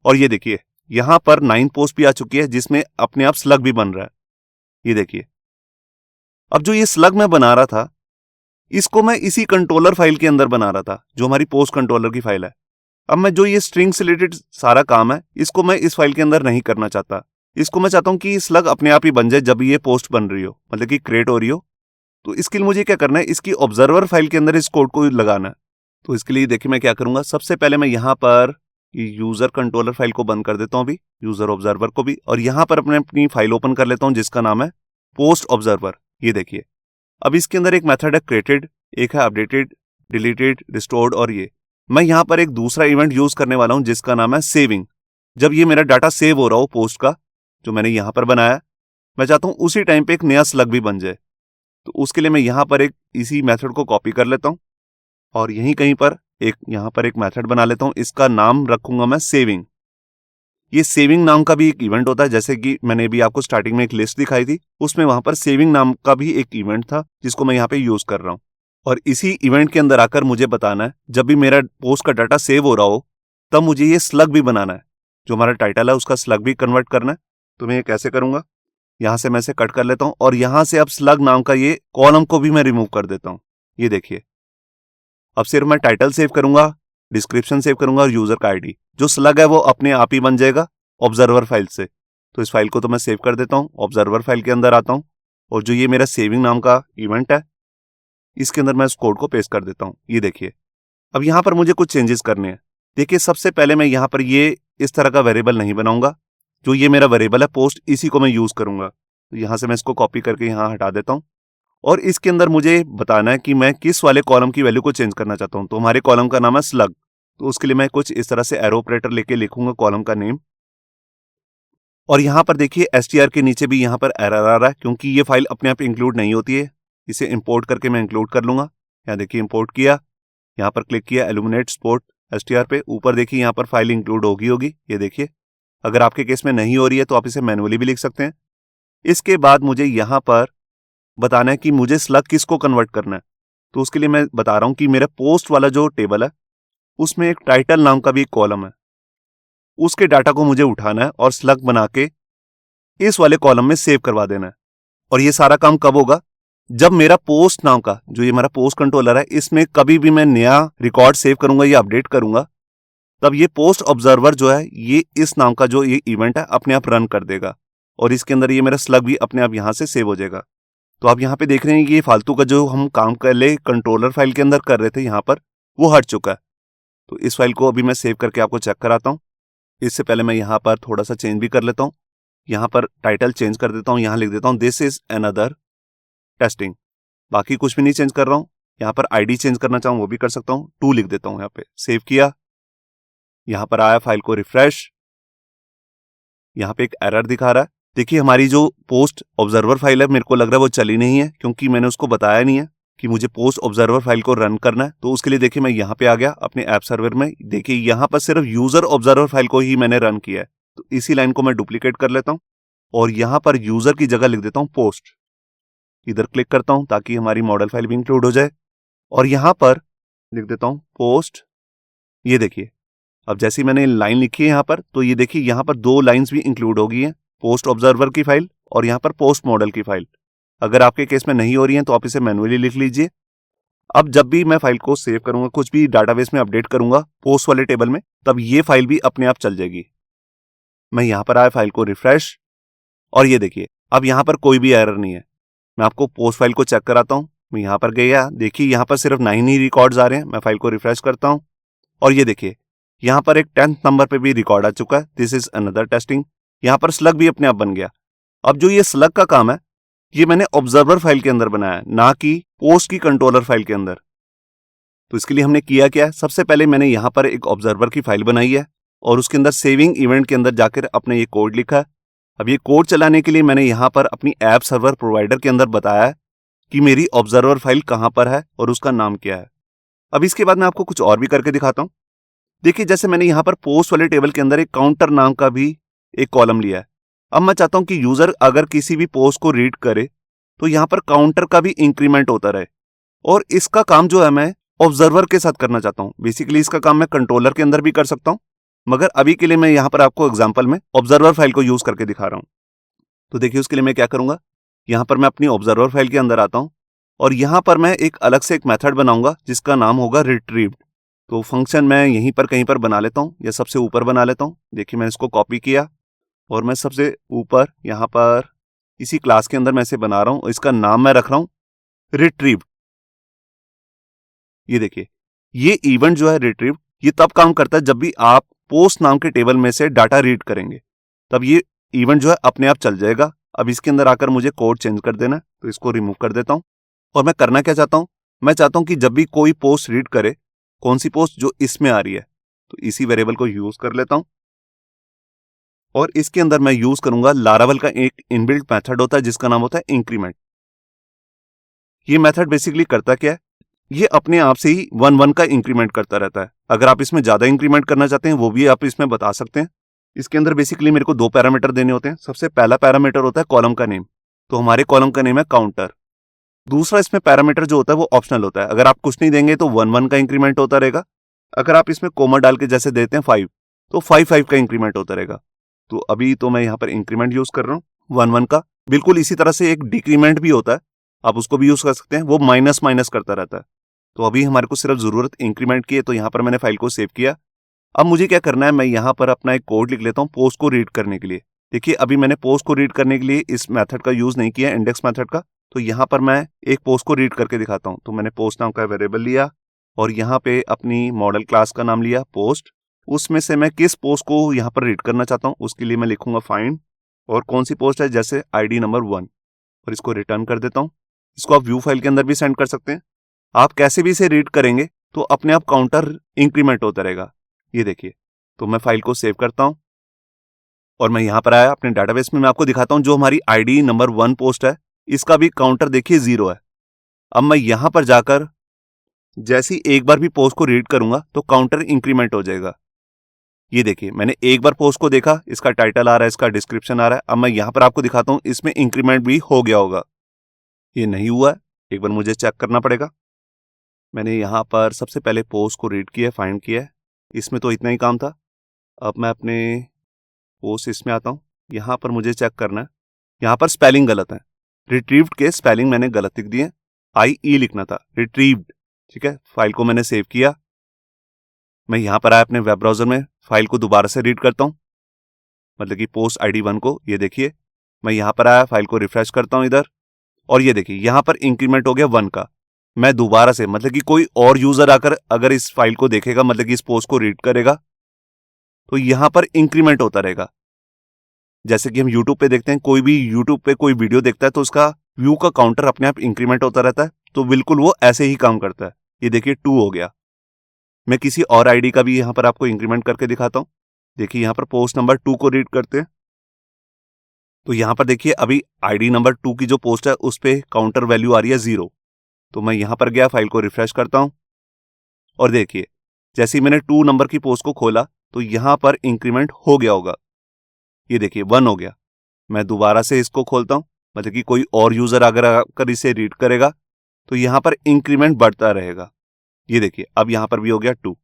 और ये देखिए यहां पर 9 पोस्ट भी आ चुकी है जिसमें अपने आप स्लग भी बन रहा है। ये देखिए, अब जो ये स्लग मैं बना रहा था, इसको मैं इसी कंट्रोलर फाइल के अंदर बना रहा था जो हमारी पोस्ट कंट्रोलर की फाइल है। अब मैं जो ये स्ट्रिंग से रिलेटेड सारा काम है, इसको मैं इस फाइल के अंदर नहीं करना चाहता। इसको मैं चाहता हूं कि स्लग अपने आप ही बन जाए जब ये पोस्ट बन रही हो, मतलब कि क्रिएट हो रही हो। तो इसके लिए मुझे क्या करना है, इसकी ऑब्जर्वर फाइल के अंदर इस कोड को लगाना है। तो इसके लिए देखिए मैं क्या करूंगा, सबसे पहले मैं यहां पर यूजर कंट्रोलर फाइल को बंद कर देता हूं, अभी यूजर ऑब्जर्वर को भी, और यहां पर अपनी फाइल ओपन कर लेता हूं जिसका नाम है पोस्ट ऑब्जर्वर। ये देखिए, अब इसके अंदर एक मेथड है क्रिएटेड, एक है अपडेटेड, डिलीटेड, रिस्टोर्ड, और ये मैं यहां पर एक दूसरा इवेंट यूज करने वाला हूं जिसका नाम है सेविंग। जब ये मेरा डाटा सेव हो रहा हो पोस्ट का, जो मैंने यहां पर बनाया, मैं चाहता हूं उसी टाइम पे एक नया स्लग भी बन जाए। तो उसके लिए मैं यहां पर एक इसी मेथड को कॉपी कर लेता हूं, और यहीं कहीं पर यहां पर एक मेथड बना लेता हूं, इसका नाम रखूंगा मैं सेविंग। ये सेविंग नाम का भी एक इवेंट होता है, जैसे कि मैंने भी आपको स्टार्टिंग में एक लिस्ट दिखाई थी, उसमें वहां पर सेविंग नाम का भी एक इवेंट था जिसको मैं यहां पे यूज कर रहा हूं। और इसी इवेंट के अंदर आकर मुझे बताना है, जब भी मेरा पोस्ट का डाटा सेव हो रहा हो तब मुझे ये स्लग भी बनाना है, जो हमारा टाइटल है उसका स्लग भी कन्वर्ट करना है। तो मैं ये कैसे करूंगा, यहां से मैं इसे कट कर लेता हूं और यहां से अब स्लग नाम का ये कॉलम को भी मैं रिमूव कर देता हूं। ये देखिए, अब सिर्फ मैं टाइटल सेव करूंगा, डिस्क्रिप्शन सेव करूंगा और यूजर का आईडी। जो स्लग है वो अपने आप ही बन जाएगा ऑब्जर्वर फाइल से। तो इस फाइल को तो मैं सेव कर देता हूं, ऑब्जर्वर फाइल के अंदर आता हूं और जो ये मेरा सेविंग नाम का इवेंट है इसके अंदर मैं इस कोड को पेस्ट कर देता हूं। ये देखिए, अब यहां पर मुझे कुछ चेंजेस करने हैं। देखिए, सबसे पहले मैं यहां पर ये इस तरह का वेरिएबल नहीं बनाऊंगा। जो ये मेरा वेरिएबल है पोस्ट, इसी को मैं यूज करूंगा। तो यहां से मैं इसको कॉपी करके यहां हटा देता हूं और इसके अंदर मुझे बताना है कि मैं किस वाले कॉलम की वैल्यू को चेंज करना चाहता हूं। तो हमारे कॉलम का नाम है स्लग, तो उसके लिए मैं कुछ इस तरह से एरो ऑपरेटर लेके लिखूंगा कॉलम का नेम। और यहां पर देखिए str के नीचे भी यहां पर एरर आ रहा है क्योंकि ये फाइल अपने आप इंक्लूड नहीं होती है। इसे इंपोर्ट करके मैं इंक्लूड कर लूंगा। यहाँ देखिए इंपोर्ट किया, यहाँ पर क्लिक किया एल्यूमिनेट स्पोर्ट str पे, ऊपर देखिए यहाँ पर फाइल इंक्लूड होगी। ये देखिए, अगर आपके केस में नहीं हो रही है तो आप इसे मैनुअली भी लिख सकते हैं। इसके बाद मुझे यहाँ पर बताना है कि मुझे स्लग किसको कन्वर्ट करना है। तो उसके लिए मैं बता रहा हूं कि मेरा पोस्ट वाला जो टेबल है उसमें एक टाइटल नाम का भी एक कॉलम है, उसके डाटा को मुझे उठाना है और स्लग बना के इस वाले कॉलम में सेव करवा देना है। और ये सारा काम कब होगा, जब मेरा पोस्ट नाम का जो ये हमारा पोस्ट कंट्रोलर है इसमें कभी भी मैं नया रिकॉर्ड सेव करूंगा या अपडेट करूंगा, तब ये पोस्ट ऑब्जर्वर जो है ये इस नाम का जो ये इवेंट है अपने आप रन कर देगा और इसके अंदर ये मेरा स्लग भी अपने आप यहां से सेव हो जाएगा। तो आप यहाँ पे देख रहे हैं कि ये फालतू का जो हम काम कर ले कंट्रोलर फाइल के अंदर कर रहे थे यहाँ पर, वो हट चुका है। तो इस फाइल को अभी मैं सेव करके आपको चेक कराता हूँ। इससे पहले मैं यहाँ पर थोड़ा सा चेंज भी कर लेता हूँ। यहाँ पर टाइटल चेंज कर देता हूँ, यहाँ लिख देता हूँ दिस इज अनदर टेस्टिंग। बाकी कुछ भी नहीं चेंज कर रहा हूँ। यहाँ पर आईडी चेंज करना चाहूँ वो भी कर सकता हूँ, 2 लिख देता हूँ। यहाँ पे सेव किया, यहाँ पर आया, फाइल को रिफ्रेश, यहाँ पे एक एरर दिखा रहा है। देखिए, हमारी जो पोस्ट ऑब्जर्वर फाइल है मेरे को लग रहा है वो चली नहीं है क्योंकि मैंने उसको बताया नहीं है कि मुझे पोस्ट ऑब्जर्वर फाइल को रन करना है। तो उसके लिए देखिए मैं यहाँ पे आ गया अपने ऐप सर्वर में। देखिए यहाँ पर सिर्फ यूजर ऑब्जर्वर फाइल को ही मैंने रन किया है। तो इसी लाइन को मैं डुप्लीकेट कर लेता हूँ और यहाँ पर यूजर की जगह लिख देता हूँ पोस्ट। इधर क्लिक करता हूँ ताकि हमारी मॉडल फाइल भी इंक्लूड हो जाए और यहाँ पर लिख देता हूँ पोस्ट। ये देखिए, अब जैसी मैंने लाइन लिखी है यहाँ पर, तो ये देखिए यहाँ पर 2 लाइन्स भी इंक्लूड हो गई हैं, पोस्ट ऑब्जर्वर की फाइल और यहाँ पर पोस्ट मॉडल की फाइल। अगर आपके केस में नहीं हो रही है तो आप इसे मैन्युअली लिख लीजिए। अब जब भी मैं फाइल को सेव करूंगा, कुछ भी डाटाबेस में अपडेट करूंगा पोस्ट वाले टेबल में, तब ये फाइल भी अपने आप चल जाएगी। मैं यहाँ पर आया, फाइल को रिफ्रेश और ये देखिए अब यहाँ पर कोई भी एरर नहीं है। मैं आपको पोस्ट फाइल को चेक कराता हूँ। मैं यहाँ पर गया, देखिए यहाँ पर सिर्फ 9 ही रिकॉर्ड्स आ रहे हैं। मैं फाइल को रिफ्रेश करता हूँ और ये देखिए यहाँ पर एक 10th नंबर पे भी रिकॉर्ड आ चुका है, दिस इज अनदर टेस्टिंग। यहाँ पर स्लग भी अपने आप बन गया। अब जो ये स्लग का काम है ये मैंने ऑब्जर्वर फाइल के अंदर बनाया है, ना कि पोस्ट की कंट्रोलर फाइल के अंदर। तो इसके लिए हमने किया क्या है, सबसे पहले मैंने यहाँ पर एक ऑब्जर्वर की फाइल बनाई है और उसके अंदर सेविंग इवेंट के अंदर जाकर अपने ये कोड लिखा है। अब ये कोड चलाने के लिए मैंने यहाँ पर अपनी ऐप सर्वर प्रोवाइडर के अंदर बताया है कि मेरी ऑब्जर्वर फाइल कहाँ पर है और उसका नाम क्या है। अब इसके बाद मैं आपको कुछ और भी करके दिखाता हूँ। देखिए, जैसे मैंने यहाँ पर पोस्ट वाले टेबल के अंदर एक काउंटर नाम का भी एक कॉलम लिया है। अब मैं चाहता हूं कि यूजर अगर किसी भी पोस्ट को रीड करे तो यहां पर काउंटर का भी इंक्रीमेंट होता रहे और इसका काम जो है मैं ऑब्जर्वर के साथ करना चाहता हूं। बेसिकली इसका काम मैं कंट्रोलर के अंदर भी कर सकता हूं, मगर अभी के लिए मैं यहां पर आपको एग्जांपल में ऑब्जर्वर फाइल को यूज करके दिखा रहा हूं। तो देखिए, उसके लिए मैं क्या करूंगा, यहां पर मैं अपनी ऑब्जर्वर फाइल के अंदर आता हूं और यहां पर मैं एक अलग से एक मेथड बनाऊंगा जिसका नाम होगा रिट्रीव्ड। तो फंक्शन मैं यहीं पर कहीं पर बना लेता हूं या सबसे ऊपर बना लेता हूं। देखिए, मैंने इसको कॉपी किया और मैं सबसे ऊपर यहाँ पर इसी क्लास के अंदर मैं इसे बना रहा हूं। इसका नाम मैं रख रहा हूं रिट्रीव। ये देखिए, ये इवेंट जो है रिट्रीव, ये तब काम करता है जब भी आप पोस्ट नाम के टेबल में से डाटा रीड करेंगे, तब ये इवेंट जो है अपने आप चल जाएगा। अब इसके अंदर आकर मुझे कोड चेंज कर देना है, तो इसको रिमूव कर देता हूं। और मैं करना क्या चाहता हूं, मैं चाहता हूं कि जब भी कोई पोस्ट रीड करे, कौन सी पोस्ट जो इसमें आ रही है, तो इसी वेरिएबल को यूज कर लेता हूं और इसके अंदर मैं यूज करूंगा लारावल का एक इनबिल्ट मेथड होता है जिसका नाम होता है इंक्रीमेंट। ये मेथड बेसिकली करता क्या है, ये अपने आप से ही 1 का इंक्रीमेंट करता रहता है। अगर आप इसमें ज्यादा इंक्रीमेंट करना चाहते हैं वो भी आप इसमें बता सकते हैं। इसके अंदर बेसिकली मेरे को 2 पैरामीटर देने होते हैं। सबसे पहला पैरामीटर होता है कॉलम का नेम, तो हमारे कॉलम का नेम है काउंटर। दूसरा इसमें पैरामीटर जो होता है वो ऑप्शनल होता है। अगर आप कुछ नहीं देंगे तो 1 1 का इंक्रीमेंट होता रहेगा। अगर आप इसमें कोमा डाल के जैसे देते हैं 5 तो 5 5 का इंक्रीमेंट होता रहेगा। तो अभी तो मैं यहाँ पर इंक्रीमेंट यूज कर रहा हूँ 1 1 का। बिल्कुल इसी तरह से एक डिक्रीमेंट भी होता है, आप उसको भी यूज कर सकते हैं, वो माइनस माइनस करता रहता है। तो अभी हमारे को सिर्फ जरूरत इंक्रीमेंट की है, तो यहाँ पर मैंने फाइल को सेव किया। अब मुझे क्या करना है, मैं यहाँ पर अपना एक कोड लिख लेता हूँ पोस्ट को रीड करने के लिए। देखिए अभी मैंने पोस्ट को रीड करने के लिए इस मेथड का यूज नहीं किया, इंडेक्स मेथड का। तो यहाँ पर मैं एक पोस्ट को रीड करके दिखाता हूँ। तो मैंने पोस्ट नाम का वेरिएबल लिया और यहाँ पे अपनी मॉडल क्लास का नाम लिया पोस्ट। उसमें से मैं किस पोस्ट को यहाँ पर रीड करना चाहता हूँ उसके लिए मैं लिखूंगा फाइंड, और कौन सी पोस्ट है, जैसे ID नंबर 1, और इसको रिटर्न कर देता हूँ। इसको आप व्यू फाइल के अंदर भी सेंड कर सकते हैं। आप कैसे भी इसे रीड करेंगे तो अपने आप काउंटर इंक्रीमेंट होता रहेगा। ये देखिए, तो मैं फाइल को सेव करता हूं और मैं यहां पर आया अपने डाटाबेस में। मैं आपको दिखाता हूं जो हमारी ID नंबर 1 पोस्ट है इसका भी काउंटर देखिए 0 है। अब मैं यहां पर जाकर जैसी एक बार भी पोस्ट को रीड करूंगा तो काउंटर इंक्रीमेंट हो जाएगा। ये देखिए मैंने एक बार पोस्ट को देखा, इसका टाइटल आ रहा है, इसका डिस्क्रिप्शन आ रहा है। अब मैं यहां पर आपको दिखाता हूं इसमें इंक्रीमेंट भी हो गया होगा। ये नहीं हुआ है, एक बार मुझे चेक करना पड़ेगा। मैंने यहाँ पर सबसे पहले पोस्ट को रीड किया, फाइंड किया, इसमें तो इतना ही काम था। अब मैं अपने पोस्ट इसमें आता हूँ, यहाँ पर मुझे चेक करना है। यहाँ पर स्पेलिंग गलत है, रिट्रीव्ड के स्पेलिंग मैंने गलत लिख दिए, IE लिखना था, रिट्रीव्ड। ठीक है, फाइल को मैंने सेव किया। मैं यहाँ पर आया अपने वेब ब्राउजर में, फाइल को दोबारा से रीड करता हूँ, मतलब कि पोस्ट ID 1 को। ये देखिए मैं यहाँ पर आया, फाइल को रिफ्रेश करता हूँ इधर, और ये देखिए यहाँ पर इंक्रीमेंट हो गया 1 का। मैं दोबारा से, मतलब कि कोई और यूजर आकर अगर इस फाइल को देखेगा, मतलब कि इस पोस्ट को रीड करेगा, तो यहां पर इंक्रीमेंट होता रहेगा। जैसे कि हम YouTube पे देखते हैं, कोई भी YouTube पे कोई वीडियो देखता है तो उसका व्यू का काउंटर अपने आप इंक्रीमेंट होता रहता है। तो बिल्कुल वो ऐसे ही काम करता है। ये देखिए 2 हो गया। मैं किसी और ID का भी यहां पर आपको इंक्रीमेंट करके दिखाता हूं। देखिए यहां पर पोस्ट नंबर 2 को रीड करते हैं, तो यहां पर देखिए अभी ID नंबर 2 की जो पोस्ट है उस पर काउंटर वैल्यू आ रही है 0। तो मैं यहां पर गया, फाइल को रिफ्रेश करता हूं, और देखिए जैसे ही मैंने 2 नंबर की पोस्ट को खोला तो यहां पर इंक्रीमेंट हो गया होगा। ये देखिए 1 हो गया। मैं दोबारा से इसको खोलता हूं, मतलब कि कोई और यूजर अगर आकर इसे रीड करेगा तो यहां पर इंक्रीमेंट बढ़ता रहेगा। ये देखिए अब यहां पर भी हो गया 2।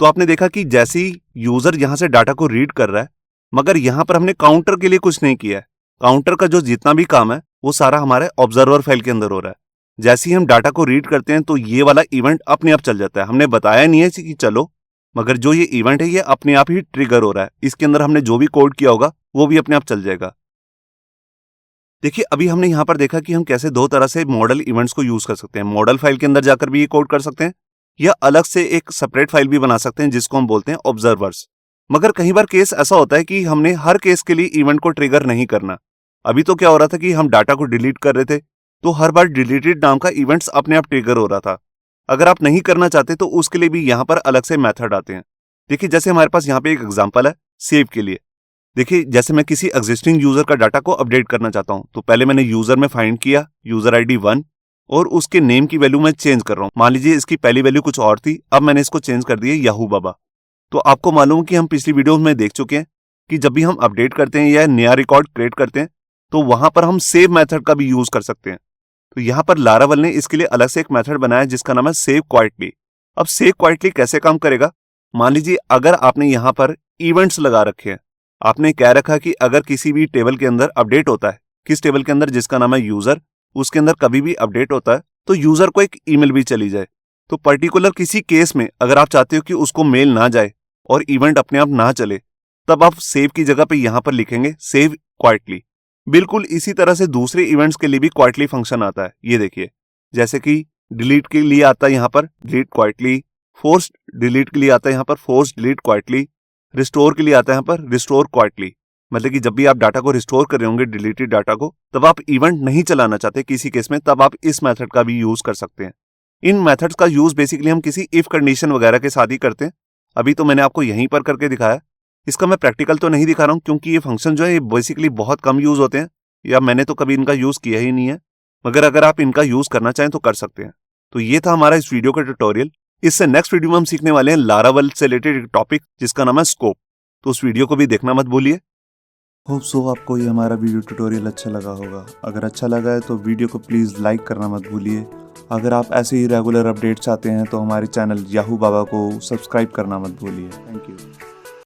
तो आपने देखा कि जैसे ही यूजर यहां से डाटा को रीड कर रहा है, मगर यहां पर हमने काउंटर के लिए कुछ नहीं किया है। काउंटर का जो जितना भी काम है वो सारा हमारे ऑब्जर्वर फाइल के अंदर हो रहा है। जैसे ही हम डाटा को रीड करते हैं तो ये वाला इवेंट अपने आप चल जाता है। हमने बताया नहीं है कि चलो, मगर जो ये इवेंट है ये अपने आप ही ट्रिगर हो रहा है। इसके अंदर हमने जो भी कोड किया होगा वो भी अपने आप चल जाएगा। देखिए अभी हमने यहां पर देखा कि हम कैसे 2 तरह से मॉडल इवेंट्स को यूज कर सकते हैं। मॉडल फाइल के अंदर जाकर भी ये कोड कर सकते हैं, या अलग से एक सेपरेट फाइल भी बना सकते हैं जिसको हम बोलते हैं ऑब्जर्वर्स। मगर कई बार केस ऐसा होता है कि हमने हर केस के लिए इवेंट को ट्रिगर नहीं करना। अभी तो क्या हो रहा था कि हम डाटा को डिलीट कर रहे थे तो हर बार डिलीटेड नाम का इवेंट्स अपने आप ट्रिगर हो रहा था। अगर आप नहीं करना चाहते तो उसके लिए भी यहां पर अलग से मेथड आते हैं। देखिए जैसे हमारे पास यहाँ पे एक एग्जांपल है सेव के लिए। देखिए जैसे मैं किसी एग्जिस्टिंग यूजर का डाटा को अपडेट करना चाहता हूं, तो पहले मैंने यूजर में फाइंड किया यूजर ID 1, और उसके नेम की वैल्यू मैं चेंज कर रहा हूं। मान लीजिए इसकी पहली वैल्यू कुछ और थी, अब मैंने इसको चेंज कर दिया याहू बाबा। तो आपको मालूम कि हम पिछली वीडियो में देख चुके हैं कि जब भी हम अपडेट करते हैं या नया रिकॉर्ड क्रिएट करते हैं तो वहां पर हम सेव मेथड का भी यूज कर सकते हैं। तो यहां पर लारावल ने इसके लिए अलग से एक मेथड बनाया जिसका नाम है सेव क्वाइटली। अब सेव क्वाइटली कैसे काम करेगा, मान लीजिए अगर आपने यहां पर इवेंट्स लगा रखे हैं, आपने कह रखा कि अगर किसी भी टेबल के अंदर अपडेट होता है, किस टेबल के अंदर, जिसका नाम है यूजर, उसके अंदर कभी भी अपडेट होता है तो यूजर को एक ईमेल भी चली जाए। तो पर्टिकुलर किसी केस में अगर आप चाहते हो कि उसको मेल ना जाए और इवेंट अपने आप ना चले, तब आप सेव की जगह पे यहां पर लिखेंगे सेव क्वाइटली। बिल्कुल इसी तरह से दूसरे इवेंट्स के लिए भी क्वाइटली फंक्शन आता है। ये देखिए जैसे कि डिलीट के लिए आता है यहाँ पर डिलीट क्वाइटली, फोर्स डिलीट के लिए आता है यहाँ पर फोर्स डिलीट क्वाइटली, रिस्टोर के लिए आता है यहाँ पर रिस्टोर क्वाइटली। मतलब कि जब भी आप डाटा को रिस्टोर कर रहे होंगे डिलीटेड डाटा को, तब आप इवेंट नहीं चलाना चाहते किसी केस में, तब आप इस मेथड का भी यूज कर सकते हैं। इन मेथड्स का यूज बेसिकली हम किसी इफ कंडीशन वगैरह के साथ ही करते हैं। अभी तो मैंने आपको यहीं पर करके दिखाया, इसका मैं प्रैक्टिकल तो नहीं दिखा रहा हूं क्योंकि ये फंक्शन जो है ये बेसिकली बहुत कम यूज होते हैं, या मैंने तो कभी इनका यूज किया ही नहीं है। मगर अगर आप इनका यूज करना चाहें तो कर सकते हैं। तो ये था हमारा इस वीडियो का ट्यूटोरियल। इससे नेक्स्ट वीडियो में हम सीखने वाले हैं लारावल से रिलेटेड एक टॉपिक जिसका नाम है स्कोप। तो उस वीडियो को भी देखना मत भूलिए। होप सो आपको ये हमारा वीडियो ट्यूटोरियल अच्छा लगा होगा। अगर अच्छा लगा है तो वीडियो को प्लीज़ लाइक करना मत भूलिए। अगर आप ऐसे ही रेगुलर अपडेट्स चाहते हैं तो हमारे चैनल याहू बाबा को सब्सक्राइब करना मत भूलिए। Thank you.